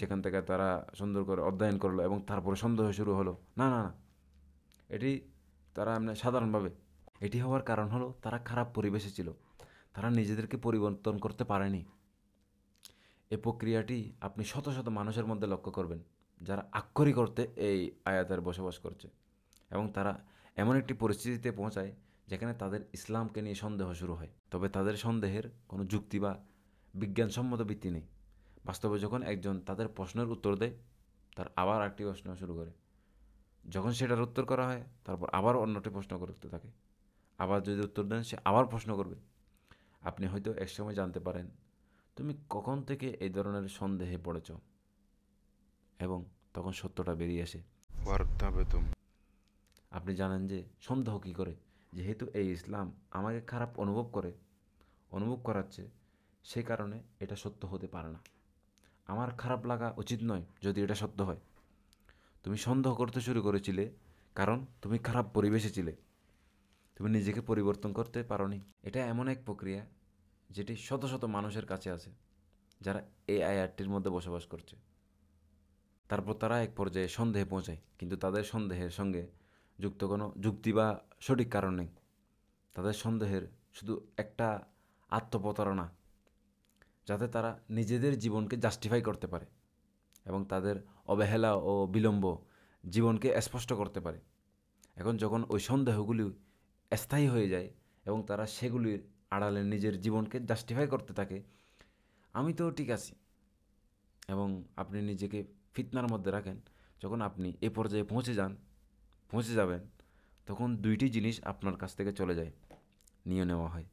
[SPEAKER 1] যেখান থেকে তারা সুন্দর করে অধ্যয়ন করলো এবং তারপরে সন্দেহ শুরু হলো। না না না, এটি তারা এমনি সাধারণভাবে। এটি হওয়ার কারণ হলো তারা খারাপ পরিবেশে ছিল, তারা নিজেদেরকে পরিবর্তন করতে পারেনি। এই প্রক্রিয়াটি আপনি শত শত মানুষের মধ্যে লক্ষ্য করবেন, যারা আক্ষরিক অর্থে এই আয়াতের বসবাস করছে, এবং তারা এমন একটি পরিস্থিতিতে পৌঁছায় যেখানে তাদের ইসলামকে নিয়ে সন্দেহ শুরু হয়। তবে তাদের সন্দেহের কোনো যুক্তি বা বিজ্ঞানসম্মত ভিত্তি নেই। বাস্তবে যখন একজন তাদের প্রশ্নের উত্তর দেয়, তার আবার একটি প্রশ্ন শুরু করে। যখন সেটার উত্তর করা হয়, তারপর আবার অন্যটি প্রশ্ন করতে থাকে। আবার যদি উত্তর দেন, সে আবার প্রশ্ন করবে। আপনি হয়তো একসময় জানতে পারেন তুমি কখন থেকে এই ধরনের সন্দেহে পড়েছ, এবং তখন সত্যটা বেরিয়ে আসে।
[SPEAKER 2] ওয়ার্তাবেতুম।
[SPEAKER 1] আপনি জানেন যে সন্দেহ কী করে, যেহেতু এই ইসলাম আমাকে খারাপ অনুভব করাচ্ছে, সে কারণে এটা সত্য হতে পারে না। আমার খারাপ লাগা উচিত নয় যদি এটা সত্য হয়। তুমি সন্দেহ করতে শুরু করেছিলে কারণ তুমি খারাপ পরিবেশে ছিলে, তুমি নিজেকে পরিবর্তন করতে পারোনি। এটা এমন এক প্রক্রিয়া যেটি শত শত মানুষের কাছে আছে, যারা এই আয়াতটির মধ্যে বসবাস করছে। তারপর তারা এক পর্যায়ে সন্দেহে পৌঁছায়, কিন্তু তাদের সন্দেহের সঙ্গে যুক্ত কোনো যুক্তি বা সঠিক কারণ নেই। তাদের সন্দেহের শুধু একটা আত্মপ্রতারণা, যাতে তারা নিজেদের জীবনকে জাস্টিফাই করতে পারে এবং তাদের অবহেলা ও বিলম্ব জীবনকে স্পষ্ট করতে পারে। এখন যখন ওই সন্দেহগুলি স্থায়ী হয়ে যায় এবং তারা সেগুলির আড়ালে নিজের জীবনকে জাস্টিফাই করতে থাকে, আমি তো ঠিক আছি, এবং আপনি নিজেকে ফিতনার মধ্যে রাখেন, যখন আপনি এ পর্যায়ে পৌঁছে যাবেন, তখন দুইটি জিনিস আপনার কাছ থেকে চলে যায়, নিয়ে নেওয়া হয়।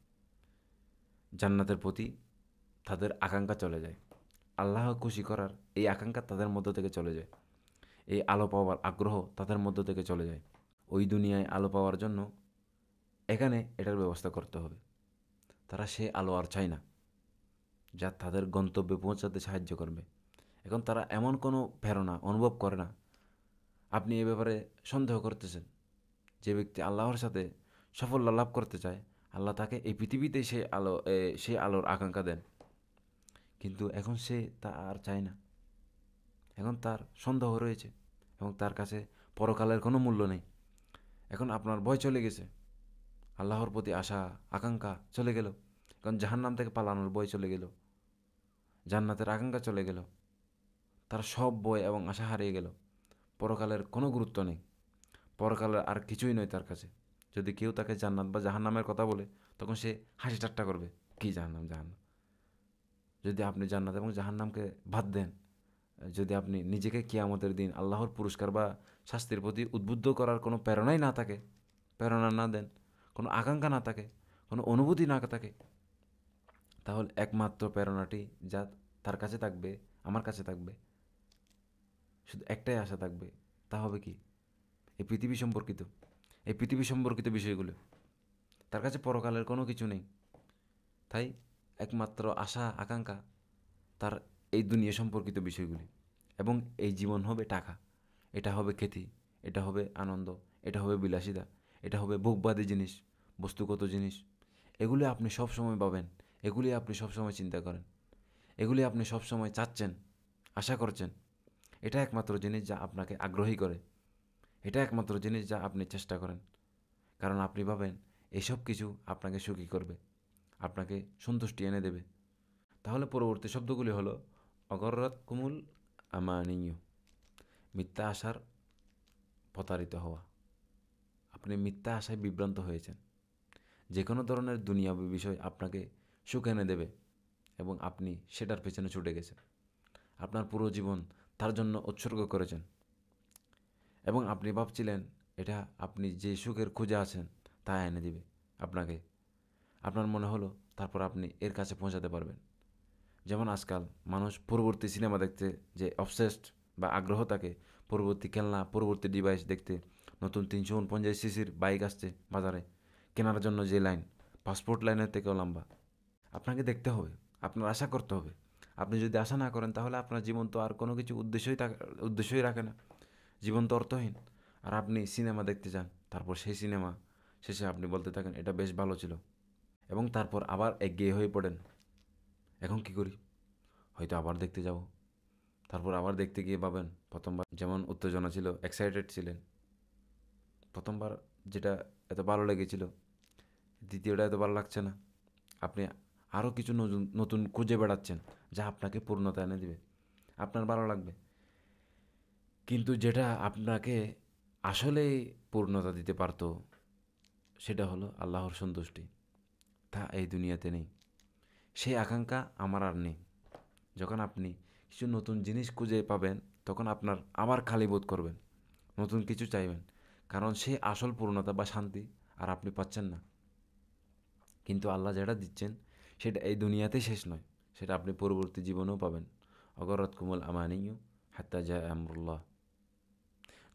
[SPEAKER 1] জান্নাতের প্রতি তাদের আকাঙ্ক্ষা চলে যায়, আল্লাহ খুশি করার এই আকাঙ্ক্ষা তাদের মধ্য থেকে চলে যায়, এই আলো পাওয়ার আগ্রহ তাদের মধ্য থেকে চলে যায়। ওই দুনিয়ায় আলো পাওয়ার জন্য এখানে এটার ব্যবস্থা করতে হবে। তারা সে আলো আর চায় না যা তাদের গন্তব্যে পৌঁছাতে সাহায্য করবে। এখন তারা এমন কোনো প্রেরণা অনুভব করে না। আপনি এ ব্যাপারে সন্দেহ করতেছেন, যে ব্যক্তি আল্লাহর সাথে সাফল্য লাভ করতে চায়, আল্লাহ তাকে এই পৃথিবীতেই সেই আলোর আকাঙ্ক্ষা দেন, কিন্তু এখন সে তা আর চায় না। এখন তার সন্দেহ রয়েছে এবং তার কাছে পরকালের কোনো মূল্য নেই। এখন আপনার ভয় চলে গেছে, আল্লাহর প্রতি আশা আকাঙ্ক্ষা চলে গেল, কারণ জাহান্নাম থেকে পালানোর ভয় চলে গেল, জান্নাতের আকাঙ্ক্ষা চলে গেল, তার সব ভয় এবং আশা হারিয়ে গেল। পরকালের কোনো গুরুত্ব নেই, পরকালের আর কিছুই নয় তার কাছে। যদি কেউ তাকে জান্নাত বা জাহান্নামের কথা বলে, তখন সে হাসি ঠাট্টা করবে, কী জাহান্নাম জাহান্নাম। যদি আপনি জান্নাত এবং জাহান্নামকে বাদ দেন, যদি আপনি নিজেকে কিয়ামতের দিন আল্লাহর পুরস্কার বা শাস্তির প্রতি উদ্বুদ্ধ করার কোনো প্রেরণাই না থাকে, প্রেরণা না দেন, কোনো আকাঙ্ক্ষা না থাকে, কোনো অনুভূতি না থাকে, তাহলে একমাত্র প্রেরণাটি যা তার কাছে থাকবে, আমার কাছে থাকবে, শুধু একটাই আশা থাকবে, তা হবে কি? এই পৃথিবী সম্পর্কিত বিষয়গুলো। তার কাছে পরকালের কোনো কিছু নেই। তাই একমাত্র আশা আকাঙ্ক্ষা তার এই দুনিয়া সম্পর্কিত বিষয়গুলি। এবং এই জীবন হবে টাকা, এটা হবে খ্যাতি, এটা হবে আনন্দ, এটা হবে বিলাসিতা, এটা হবে ভোগবাদী জিনিস, বস্তুগত জিনিস। এগুলি আপনি সবসময় পাবেন, এগুলি আপনি সবসময় চিন্তা করেন, এগুলি আপনি সবসময় চাচ্ছেন, আশা করছেন। এটা একমাত্র জিনিস যা আপনাকে আগ্রহী করে, এটা একমাত্র জিনিস যা আপনি চেষ্টা করেন, কারণ আপনি ভাবেন এইসব কিছু আপনাকে সুখী করবে, আপনাকে সন্তুষ্টি এনে দেবে। তাহলে পরবর্তী শব্দগুলি হলো অগররাত কুমুল আমানিয়ু, মিথ্যা আশার প্রতারিত হওয়া। আপনি মিথ্যা আশায় বিভ্রান্ত হয়েছেন। যে কোনো ধরনের দুনিয়াবী বিষয় আপনাকে সুখ এনে দেবে এবং আপনি সেটার পেছনে ছুটে গেছেন। আপনার পুরো জীবন তার জন্য উৎসর্গ করেছেন এবং আপনি ভাবছিলেন এটা আপনি যে সুখের খুঁজে আছেন তা এনে দিবে আপনাকে। আপনার মনে হলো তারপর আপনি এর কাছে পৌঁছাতে পারবেন। যেমন আজকাল মানুষ পরবর্তী সিনেমা দেখতে যে অবসেসড বা আগ্রহ থাকে, পরবর্তী খেলনা, পরবর্তী ডিভাইস দেখতে, নতুন 349 সিসির বাইক আসছে বাজারে, কেনার জন্য যে লাইন পাসপোর্ট লাইনের থেকেও লম্বা। আপনাকে দেখতে হবে, আপনার আশা করতে হবে। আপনি যদি আশা না করেন তাহলে আপনার জীবন তো আর কোনো কিছু উদ্দেশ্যই রাখে না। জীবন তো অর্থহীন। আর আপনি সিনেমা দেখতে যান, তারপর সেই সিনেমা শেষে আপনি বলতে থাকেন এটা বেশ ভালো ছিল এবং তারপর আবার একঘেয়ে হয়ে পড়েন। এখন কি করি? হয়তো আবার দেখতে যাব। তারপর আবার দেখতে গিয়ে ভাবেন প্রথমবার যেমন উত্তেজনা ছিল, এক্সাইটেড ছিলেন, প্রথমবার যেটা এত ভালো লেগেছিল, দ্বিতীয়টা এত ভালো লাগছে না। আপনি আরও কিছু নতুন নতুন খুঁজে বেড়াচ্ছেন যা আপনাকে পূর্ণতা এনে দিবে, আপনার ভালো লাগবে। কিন্তু যেটা আপনাকে আসলেই পূর্ণতা দিতে পারতো সেটা হলো আল্লাহর সন্তুষ্টি। তা এই দুনিয়াতে নেই। সেই আকাঙ্ক্ষা আমার আর নেই। যখন আপনি কিছু নতুন জিনিস খুঁজে পাবেন তখন আপনার আবার খালি বোধ করবেন, নতুন কিছু চাইবেন, কারণ সে আসল পূর্ণতা বা শান্তি আর আপনি পাচ্ছেন না। কিন্তু আল্লাহ যেটা দিচ্ছেন সেটা এই দুনিয়াতেই শেষ নয়, সেটা আপনি পরবর্তী জীবনেও পাবেন। অগরত কুমল আমানিয়ু হাত্তা জা আমরুল্লাহ।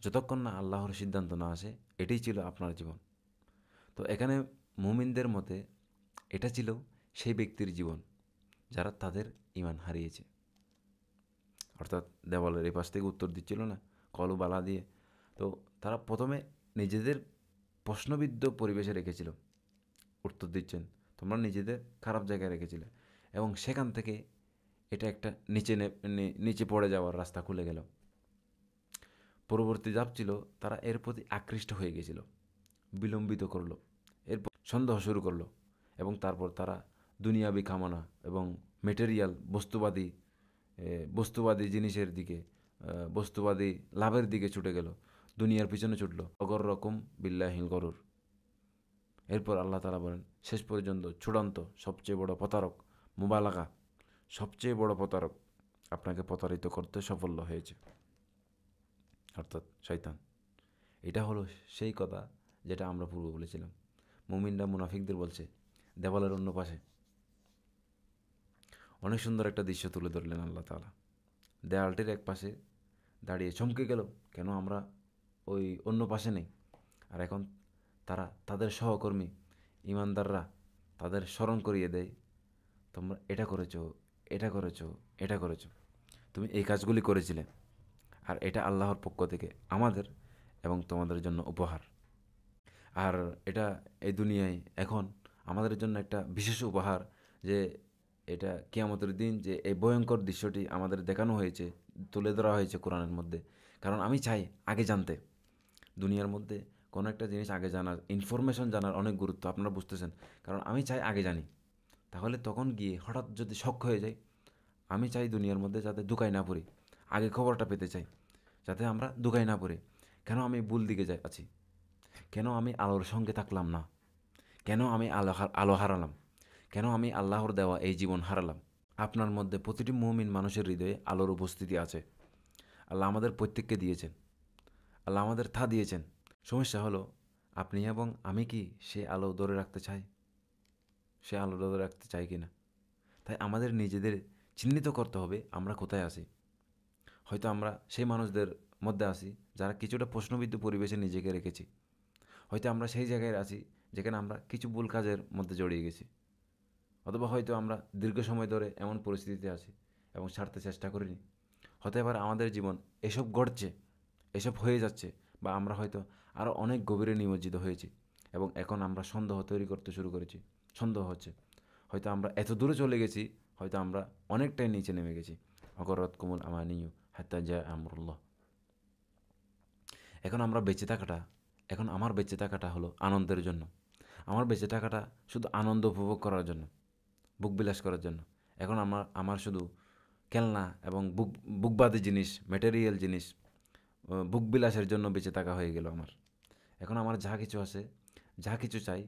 [SPEAKER 1] যতক্ষণ না আল্লাহর সিদ্ধান্ত না আসে, এটাই ছিল আপনার জীবন। তো এখানে মুমিনদের মতে এটা ছিল সেই ব্যক্তির জীবন যারা তাদের ঈমান হারিয়েছে। অর্থাৎ দেওয়ালের এই পাশ থেকে উত্তর দিচ্ছিল না কলু বালা দিয়ে, তো তারা প্রথমে নিজেদের প্রশ্নবিদ্ধ পরিবেশে রেখেছিল, উত্তর দিচ্ছেন তোমরা নিজেদের খারাপ জায়গায় রেখেছিলে এবং সেখান থেকে এটা একটা নিচে পড়ে যাওয়ার রাস্তা খুলে গেল। পরবর্তী ধাপ ছিল তারা এর প্রতি আকৃষ্ট হয়ে গেছিল, বিলম্বিত করলো, এরপর সন্দেহ শুরু করলো এবং তারপর তারা দুনিয়াবি কামনা এবং মেটেরিয়াল বস্তুবাদী জিনিসের দিকে, বস্তুবাদী লাভের দিকে ছুটে গেল, দুনিয়ার পিছনে ছুটল। অগর রকম বিল্লাহিল গরুর। এরপর আল্লাহ তাআলা বলেন শেষ পর্যন্ত চূড়ান্ত সবচেয়ে বড় প্রতারক, মুবালাগা, সবচেয়ে বড় প্রতারক আপনাকে প্রতারিত করতে সফল হয়েছে, অর্থাৎ শয়তান। এটা হলো সেই কথা যেটা আমরা পূর্বে বলেছিলাম। মুমিনরা মুনাফিকদের বলছে দেওয়ালের অন্য পাশে। অনেক সুন্দর একটা দৃশ্য তুলে ধরলেন আল্লাহ তাআলা। দেয়ালটির এক পাশে দাঁড়িয়ে চমকে গেল, কেন আমরা ওই অন্য পাশে নেই? আর এখন তারা তাদের সহকর্মী ইমানদাররা তাদের স্মরণ করিয়ে দেয়, তোমরা এটা করেছো, এটা করেছো, এটা করেছো, তুমি এই কাজগুলি করেছিলে, আর এটা আল্লাহর পক্ষ থেকে আমাদের এবং তোমাদের জন্য উপহার। আর এটা এই দুনিয়ায় এখন আমাদের জন্য একটা বিশেষ উপহার যে এটা কিয়ামতের দিন যে এই ভয়ঙ্কর দৃশ্যটি আমাদের দেখানো হয়েছে, তুলে ধরা হয়েছে কোরআনের মধ্যে। কারণ আমি চাই আগে জানতে। দুনিয়ার মধ্যে কোনো একটা জিনিস আগে জানার, ইনফরমেশন জানার অনেক গুরুত্ব, আপনারা বুঝতেছেন। কারণ আমি চাই আগে জানি, তাহলে তখন গিয়ে হঠাৎ যদি শক হয়ে যায়, আমি চাই দুনিয়ার মধ্যে যাতে দুকায় না পড়ি, আগে খবরটা পেতে চাই, যাতে আমরা দুকায় না পড়ি। কেন আমি ভুল দিকে আছি? কেন আমি আলোর সঙ্গে থাকলাম না? কেন আমি আলো হারালাম? কেন আমি আল্লাহর দেওয়া এই জীবন হারালাম? আপনার মধ্যে প্রতিটি মুমিন মানুষের হৃদয়ে আলোর উপস্থিতি আছে। আল্লাহ আমাদের প্রত্যেককে দিয়েছেন, আল্লাহ আমাদের তা দিয়েছেন। সমস্যা হলো আপনি এবং আমি কি সে আলো ধরে রাখতে চাই? সে আলো ধরে রাখতে চাই কি না? তাই আমাদের নিজেদের চিহ্নিত করতে হবে আমরা কোথায় আছি। হয়তো আমরা সেই মানুষদের মধ্যে আছি যারা কিছুটা প্রশ্নবিদ্ধ পরিবেশে নিজেকে রেখেছি। হয়তো আমরা সেই জায়গায় আছি যেখানে আমরা কিছু ভুল কাজের মধ্যে জড়িয়ে গেছি। অথবা হয়তো আমরা দীর্ঘ সময় ধরে এমন পরিস্থিতিতে আছি এবং ছাড়তে চেষ্টা করিনি। হতে পারে আমাদের জীবন এসব ঘটছে, এসব হয়ে যাচ্ছে, বা আমরা হয়তো আরও অনেক গভীরে নিমজ্জিত হয়েছি এবং এখন আমরা সন্দেহ তৈরি করতে শুরু করেছি। সন্দেহ হচ্ছে হয়তো আমরা এত দূরে চলে গেছি, হয়তো আমরা অনেকটাই নিচে নেমে গেছি। অগরত কুমুল আমানিয়ু হাত্তা জা আমরুল্লাহ। এখন আমার বেঁচে থাকাটা হলো আনন্দের জন্য। আমার বেঁচে থাকাটা শুধু আনন্দ উপভোগ করার জন্য, বুক বিলাস করার জন্য। এখন আমার শুধু খেলনা এবং বুকবাদী জিনিস, ম্যাটেরিয়াল জিনিস, বুকবিলাসের জন্য বেঁচে থাকা হয়ে গেল আমার। এখন আমার যা কিছু আছে, যা কিছু চাই,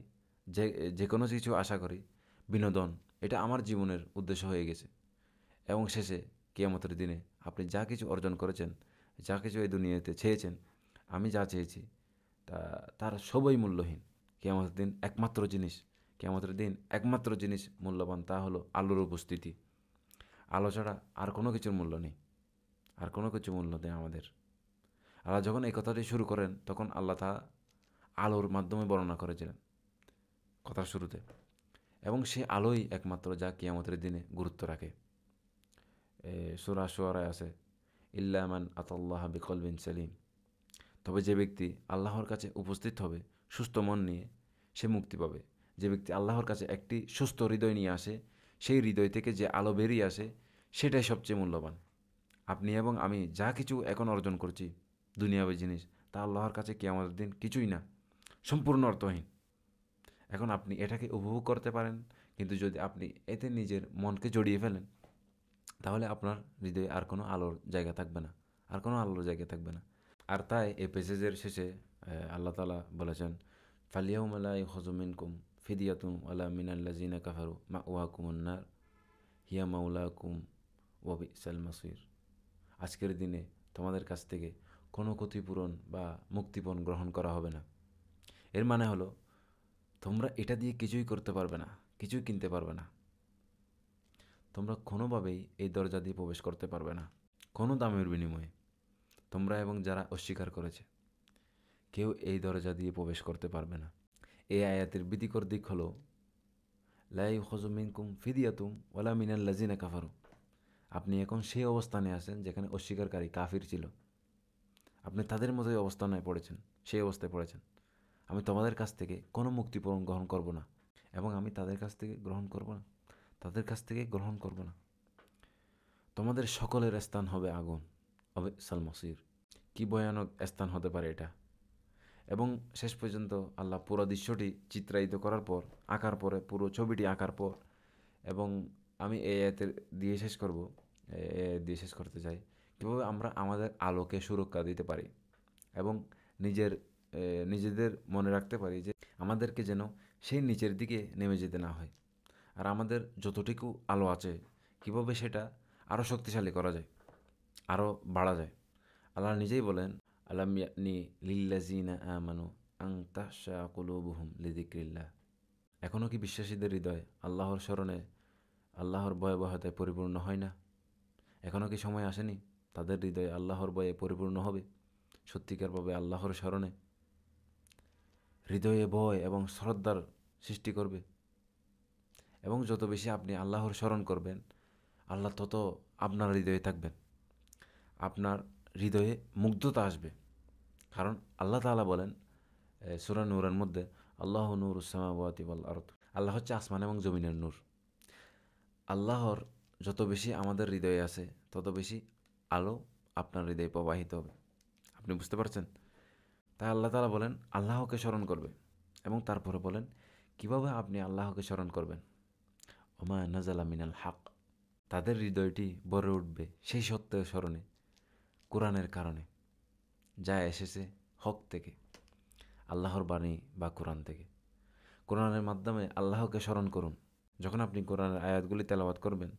[SPEAKER 1] যে যে কোনো কিছু আশা করি, বিনোদন, এটা আমার জীবনের উদ্দেশ্য হয়ে গেছে। এবং শেষে কিয়ামতের দিনে আপনি যা কিছু অর্জন করেছেন, যা কিছু এই দুনিয়াতে চেয়েছেন, আমি যা চেয়েছি তার সবই মূল্যহীন। কিয়ামতের দিন একমাত্র জিনিস মূল্যবান, তা হলো আলোর উপস্থিতি। আলো ছাড়া আর কোনো কিছুর মূল্য নেই, আর কোনো কিছু মূল্য নেই আমাদের। আল্লাহ যখন এই কথাটি শুরু করেন, তখন আল্লাহ তা আলোর মাধ্যমে বর্ণনা করেছিলেন কথার শুরুতে। এবং সে আলোই একমাত্র যা কিয়ামতের দিনে গুরুত্ব রাখে। সূরা শুআরায় আছে, ইল্লা মান আতাল্লাহ বিকলবিন সালিম। তবে যে ব্যক্তি আল্লাহর কাছে উপস্থিত হবে সুস্থ মন নিয়ে, সে মুক্তি পাবে। যে ব্যক্তি আল্লাহর কাছে একটি সুস্থ হৃদয় নিয়ে আসে, সেই হৃদয় থেকে যে আলো বেরিয়ে আসে, সেটাই সবচেয়ে মূল্যবান। আপনি এবং আমি যা কিছু এখন অর্জন করছি দুনিয়াবী জিনিস, তা আল্লাহর কাছে কিয়ামতের দিন কিছুই না, সম্পূর্ণ অর্থহীন। এখন আপনি এটাকে উপভোগ করতে পারেন, কিন্তু যদি আপনি এতে নিজের মনকে জড়িয়ে ফেলেন, তাহলে আপনার হৃদয়ে আর কোনো আলোর জায়গা থাকবে না, আর কোনো আলোর জায়গা থাকবে না। আর তাই এই পেসেজের শেষে আল্লাহ তাআলা বলেছেন, ফালিয়াউমা লা ইউখাযু মিনকুম ফিদিয়াতুন ওয়ালা মিনাল্লাযিনা কাফারু মাওয়াকুমুন নার হিয়া মাওলাকুম ওয়া বিসাল মাসির। আজকের দিনে তোমাদের কাছ থেকে কোনো ক্ষতিপূরণ বা মুক্তিপণ গ্রহণ করা হবে না। এর মানে হলো, তোমরা এটা দিয়ে কিছুই করতে পারবে না, কিছুই কিনতে পারবে না। তোমরা কোনোভাবেই এই দরজা দিয়ে প্রবেশ করতে পারবে না, কোনো দামের বিনিময়ে। তোমরা এবং যারা অস্বীকার করেছে, কেউ এই দরজা দিয়ে প্রবেশ করতে পারবে না। এই আয়াতের ভীতিকর দিক হলো, লা ইউখাযু মিনকুম ফিদিয়াতুম ওয়ালা মিনাল্লাযিনা কাফারু। আপনি এখন সেই অবস্থানে আছেন যেখানে অস্বীকারী কাফির ছিল। আপনি তাদের মতোই অবস্থানে পড়েছেন, সেই অবস্থায় পড়েছেন। আমি তোমাদের কাছ থেকে কোনো মুক্তিপূরণ গ্রহণ করব না, এবং আমি তাদের কাছ থেকে গ্রহণ করব না, তাদের কাছ থেকে গ্রহণ করব না। তোমাদের সকলের স্থান হবে আগুন, হবে সালমসির। কি ভয়ানক স্থান হতে পারে এটা। এবং শেষ পর্যন্ত আল্লাহ পুরো দৃশ্যটি চিত্রায়িত করার পর, আঁকার পরে, পুরো ছবিটি আঁকার পর, এবং আমি এই আয়াতের দিয়ে শেষ করব, দিয়ে শেষ করতে চাই, কীভাবে আমরা আমাদের আলোকে সুরক্ষা দিতে পারি এবং নিজেদের মনে রাখতে পারি যে আমাদেরকে যেন সেই নিচের দিকে নেমে যেতে না হয়। আর আমাদের যতটুকু আলো আছে, কীভাবে সেটা আরও শক্তিশালী করা যায়, আরও বাড়া যায়। আল্লাহ নিজেই বলেন, আলাম ইয়ানি লিল্লাযিনা আমানু আন তাখশা কুলুবুহুম লিযিকরিল্লাহ। এখনও কি বিশ্বাসীদের হৃদয় আল্লাহর স্মরণে, আল্লাহর ভয়াবহতায় পরিপূর্ণ হয় না? এখনও কি সময় আসেনি তাদের হৃদয় আল্লাহর ভয়ে পরিপূর্ণ হবে, সত্যিকারভাবে আল্লাহর স্মরণে হৃদয়ে ভয় এবং শ্রদ্ধার সৃষ্টি করবে? এবং যত বেশি আপনি আল্লাহর স্মরণ করবেন, আল্লাহ তত আপনার হৃদয়ে থাকবেন, আপনার হৃদয়ে মুগ্ধতা আসবে। কারণ আল্লাহ তাআলা বলেন সূরা নূরের মধ্যে, আল্লাহু নূরুস সামাওয়াতি ওয়াল আরদ। আল্লাহ হচ্ছে আসমান এবং জমিনের নূর। আল্লাহর যত বেশি আমাদের হৃদয়ে আছে, তত বেশি আলো আপনার হৃদয়ে প্রবাহিত হবে। আপনি বুঝতে পারছেন? তাই আল্লাহ তাআলা বলেন আল্লাহকে স্মরণ করবে, এবং তারপরে বলেন কিভাবে আপনি আল্লাহকে স্মরণ করবেন। ওমা নাজালা মিনাল হক। তাদের হৃদয়টি ভরে উঠবে সেই সত্যের স্মরণে, কোরআনের কারণে, যা এসেছে হক থেকে, আল্লাহর বাণী বা কোরআন থেকে। কোরআনের মাধ্যমে আল্লাহকে স্মরণ করুন। যখন আপনি কোরআনের আয়াতগুলি তেলাওয়াত করবেন,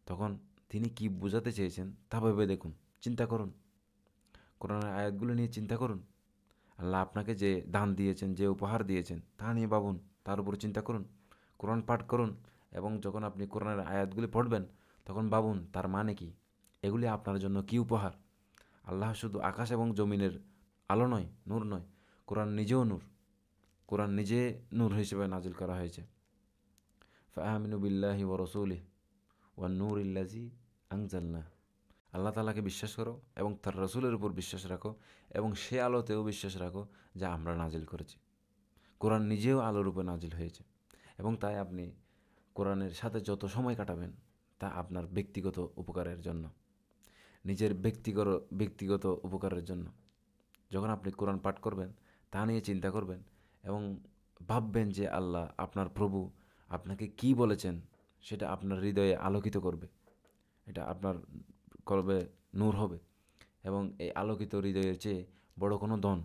[SPEAKER 1] তখন তিনি কি বোঝাতে চেয়েছেন তা ভেবে দেখুন, চিন্তা করুন। কোরআনের আয়াতগুলি নিয়ে চিন্তা করুন। আল্লাহ আপনাকে যে দান দিয়েছেন, যে উপহার দিয়েছেন, তা নিয়ে ভাবুন, তার উপর চিন্তা করুন। কোরআন পাঠ করুন, এবং যখন আপনি কোরআনের আয়াতগুলি পড়বেন, তখন ভাবুন তার মানে কি, এগুলি আপনার জন্য কি উপহার। আল্লাহ শুধু আকাশ এবং জমিনের আলো নয়, নূর নয়, কোরআন নিজেও নূর। কোরআন নিজে নূর হিসেবে নাজিল করা হয়েছে। ফাআমিনু বিল্লাহি ওয়া রাসূলিহি ওয়ান নূরিল্লাযী আনজালনা। আল্লাহ তাআলাকে বিশ্বাস করো এবং তার রসুলের উপর বিশ্বাস রাখো, এবং সে আলোতেও বিশ্বাস রাখো যা আমরা নাজিল করেছি। কোরআন নিজেও আলোর উপর নাজিল হয়েছে, এবং তাই আপনি কোরআনের সাথে যত সময় কাটাবেন, তা আপনার ব্যক্তিগত উপকারের জন্য, নিজের ব্যক্তিগত উপকারের জন্য। যখন আপনি কোরআন পাঠ করবেন, তা নিয়ে চিন্তা করবেন, এবং ভাববেন যে আল্লাহ আপনার প্রভু আপনাকে কি বলেছেন, সেটা আপনার হৃদয়ে আলোকিত করবে। এটা আপনার কলবে নূর হবে। এবং এই আলোকিত হৃদয়ের চেয়ে বড় কোনো ধন,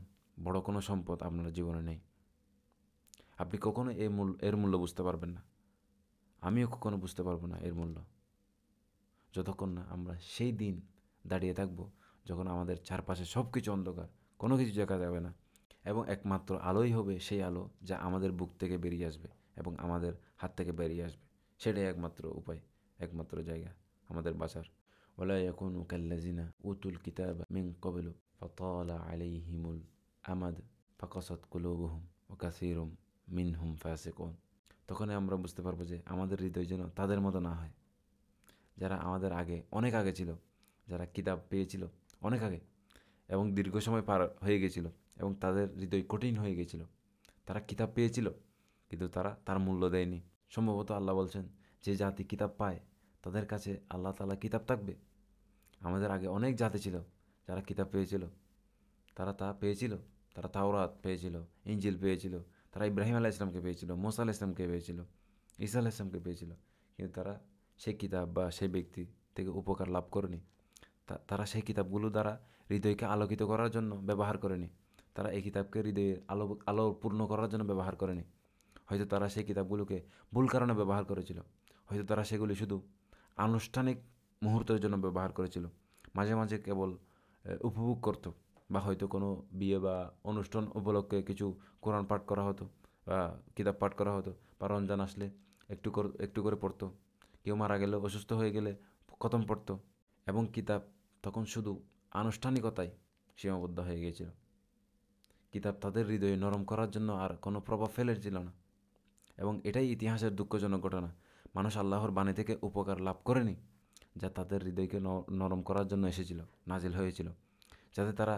[SPEAKER 1] বড় কোনো সম্পদ আপনার জীবনে নেই। আপনি কখনো এর মূল্য বুঝতে পারবেন না, আমিও কখনো বুঝতে পারবো না এর মূল্য, যতক্ষণ না আমরা সেই দিন দাঁড়িয়ে থাকবো যখন আমাদের চারপাশে সব কিছু অন্ধকার, কোনো কিছু দেখা যাবে না, এবং একমাত্র আলোই হবে সেই আলো যা আমাদের বুক থেকে বেরিয়ে আসবে এবং আমাদের হাত থেকে বেরিয়ে আসবে। সেটাই একমাত্র উপায়, একমাত্র জায়গা আমাদের বাঁচার। ওয়ালা ইয়াকুনু কাল্লাযিনা উতুল কিতাবা মিন ক্বাবলু ফাতালা আলাইহিমুল আমাদ ফাকাসাত কুলুবুহুম ওয়া কাসীরুম মিনহুম ফাসিকুন। তখনই আমরা বুঝতে পারবো যে আমাদের হৃদয় যেন তাদের মতো না হয়, যারা আমাদের আগে, অনেক আগে ছিল, যারা কিতাব পেয়েছিল অনেক আগে এবং দীর্ঘ সময় পার হয়ে গেছিল এবং তাদের হৃদয় কঠিন হয়ে গেছিল। তারা কিতাব পেয়েছিল কিন্তু তারা তার মূল্য দেয়নি। সম্ভবত আল্লাহ বলছেন, যে জাতি কিতাব পায় তাদের কাছে আল্লাহ তাআলা কিতাব থাকবে। আমাদের আগে অনেক জাতি ছিল যারা কিতাব পেয়েছিল, তারা তা পেয়েছিল, তারা তাওরাত পেয়েছিল, ইঞ্জিল পেয়েছিল, তারা ইব্রাহিম আলাইহিস সালামকে পেয়েছিল, মুসা আলাইহিস সালামকে পেয়েছিল, ঈসা আলাইহিস সালামকে পেয়েছিল, কিন্তু তারা সেই কিতাব বা সেই ব্যক্তি থেকে উপকার লাভ করেনি। তারা সেই কিতাবগুলো দ্বারা হৃদয়কে আলোকিত করার জন্য ব্যবহার করেনি। তারা এই কিতাবকে হৃদয়ে আলো পূর্ণ করার জন্য ব্যবহার করেনি। হয়তো তারা সেই কিতাবগুলোকে ভুল কারণে ব্যবহার করেছিল। হয়তো তারা সেগুলি শুধু আনুষ্ঠানিক মুহূর্তের জন্য ব্যবহার করেছিল, মাঝে মাঝে কেবল উপভোগ করত, বা হয়তো কোনো বিয়ে বা অনুষ্ঠান উপলক্ষে কিছু কোরআন পাঠ করা হতো বা কিতাব পাঠ করা হতো, বা রমজান আসলে একটু করে পড়তো। কেউ মারা গেলে, অসুস্থ হয়ে গেলে খতম পড়তো। এবং কিতাব তখন শুধু আনুষ্ঠানিকতায় সীমাবদ্ধ হয়ে গিয়েছিল। কিতাব তাদের হৃদয়ে নরম করার জন্য আর কোনো প্রভাব ফেলেছিল না। এবং এটাই ইতিহাসের দুঃখজনক ঘটনা। মানুষ আল্লাহর বাণী থেকে উপকার লাভ করেনি, যা তাদের হৃদয়কে নরম করার জন্য এসেছিল, নাজিল হয়েছিল, যাতে তারা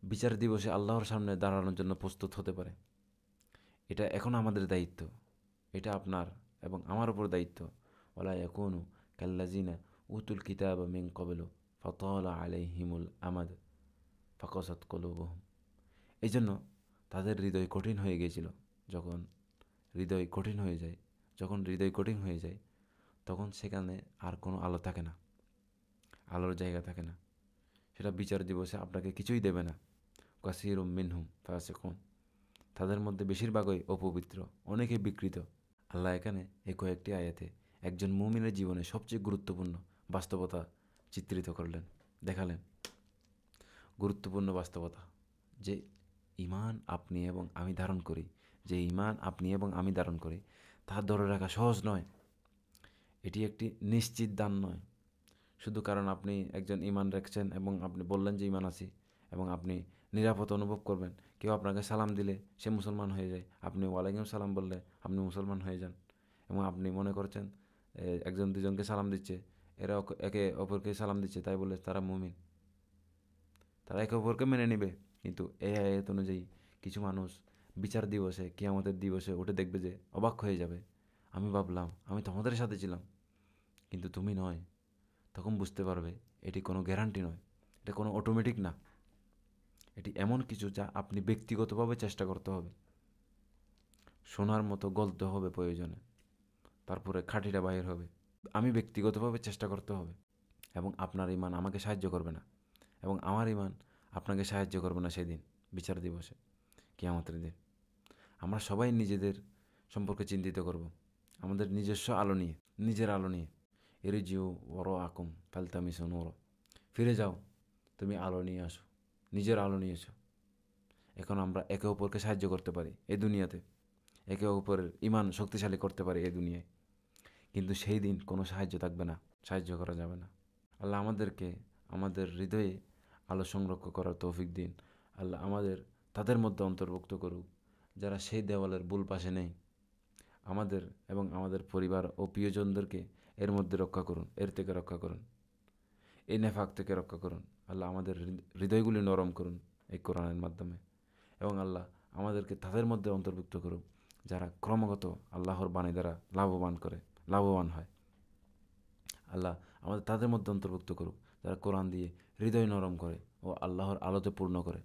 [SPEAKER 1] বিচার দিবসে আল্লাহর সামনে দাঁড়ানোর জন্য প্রস্তুত হতে পারে। এটা এখন আমাদের দায়িত্ব, এটা আপনার এবং আমার উপর দায়িত্ব। ওয়ালা ইয়াকুনু কাল্লাযিনা উতুল কিতাবা মিন ক্বাবলু ফাতালা আলাইহিমুল আমাদ ফাকাসাত কুলুবুহুম। এই জন্য তাদের হৃদয় কঠিন হয়ে গিয়েছিল। যখন হৃদয় কঠিন হয়ে যায়, তখন সেখানে আর কোনো আলো থাকে না, আলোর জায়গা থাকে না। সেটা বিচার দিবসে আপনাকে কিছুই দেবে না। কাসীরুম মিনহুম ফাসিকুন। তাদের মধ্যে বেশিরভাগই অপবিত্র, অনেকে বিকৃত। আল্লাহ এখানে এই কয়েকটি আয়াতে একজন মুমিনের জীবনে সবচেয়ে গুরুত্বপূর্ণ বাস্তবতা চিত্রিত করলেন, দেখালেন। গুরুত্বপূর্ণ বাস্তবতা, যে ঈমান আপনি এবং আমি ধারণ করি, তা ধরে রাখা সহজ নয়। এটি একটি নিশ্চিত দান নয়। শুধু কারণ আপনি একজন ঈমান রাখছেন এবং আপনি বললেন যে ঈমান আছি এবং আপনি নিরাপদ অনুভব করবেন, কেউ আপনাকে সালাম দিলে সে মুসলমান হয়ে যায়, আপনি ওয়ালাইকুম সালাম বললে আপনি মুসলমান হয়ে যান, এবং আপনি মনে করছেন একজন দুজনকে সালাম দিচ্ছে, এরা একে অপরকে সালাম দিচ্ছে, তাই বলে তারা মুমিন, তারা একে অপরকে মেনে নেবে। কিন্তু এই আয়াত অনুযায়ী কিছু মানুষ বিচার দিবসে, কিয়ামতের দিবসে উঠে দেখবে যে অবাক হয়ে যাবে, আমি ভাবলাম আমি তোমাদের সাথে ছিলাম কিন্তু তুমি নয়। তখন বুঝতে পারবে এটি কোনো গ্যারান্টি নয়, এটা কোনো অটোমেটিক না। এটি এমন কিছু যা আপনি ব্যক্তিগতভাবে চেষ্টা করতে হবে, সোনার মতো গলতে হবে প্রয়োজনে, তারপরে খাঁটিটা বাহির হবে। আমি ব্যক্তিগতভাবে চেষ্টা করতে হবে, এবং আপনার ঈমান আমাকে সাহায্য করবে না, এবং আমার ঈমান আপনাকে সাহায্য করবে না সেদিন বিচার দিবসে, কিয়ামতের দিন। আমরা সবাই নিজেদের সম্পর্কে চিন্তিত করব, আমাদের নিজস্ব আলো নিয়ে, নিজের আলো নিয়ে। ইরজিউ ওয়ারাআকুম ফালতামিসু নূরা। ফিরে যাও, তুমি আলো নিয়ে আসো, নিজের আলো নিয়ে এসো। এখন আমরা একে অপরকে সাহায্য করতে পারি এই দুনিয়াতে, একে অপরের ঈমান শক্তিশালী করতে পারি এই দুনিয়ায়, কিন্তু সেই দিন কোনো সাহায্য থাকবে না, সাহায্য করা যাবে না। আল্লাহ আমাদেরকে আমাদের হৃদয়ে আলো সংরক্ষণ করার তৌফিক দিন। আল্লাহ আমাদের তাদের মধ্যে অন্তর্ভুক্ত করুক যারা সেই দেওয়ালের ভুল পাশে নেই। আমাদের এবং আমাদের পরিবার ও প্রিয়জনদেরকে এর মধ্যে রক্ষা করুন, এর থেকে রক্ষা করুন, এই নেফাক থেকে রক্ষা করুন। আল্লাহ আমাদের হৃদয়গুলি নরম করুন এই কোরআনের মাধ্যমে, এবং আল্লাহ আমাদেরকে তাদের মধ্যে অন্তর্ভুক্ত করুন যারা ক্রমাগত আল্লাহর বাণী দ্বারা লাভবান হয়। আল্লাহ আমাদের তাদের মধ্যে অন্তর্ভুক্ত করুক যারা কোরআন দিয়ে হৃদয় নরম করে ও আল্লাহর আলোতে পূর্ণ করে।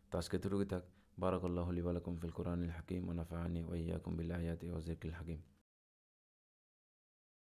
[SPEAKER 1] তো আজকে এতটুকুই থাক। বারাকাল্লাহু লি ওয়া লাকুম ফিল কোরআনিল হাকিম ওয়া নাফা'আনি ওয়া ইয়্যাকুম বিল আয়াতি ওয়া যিকরিল হাকিম।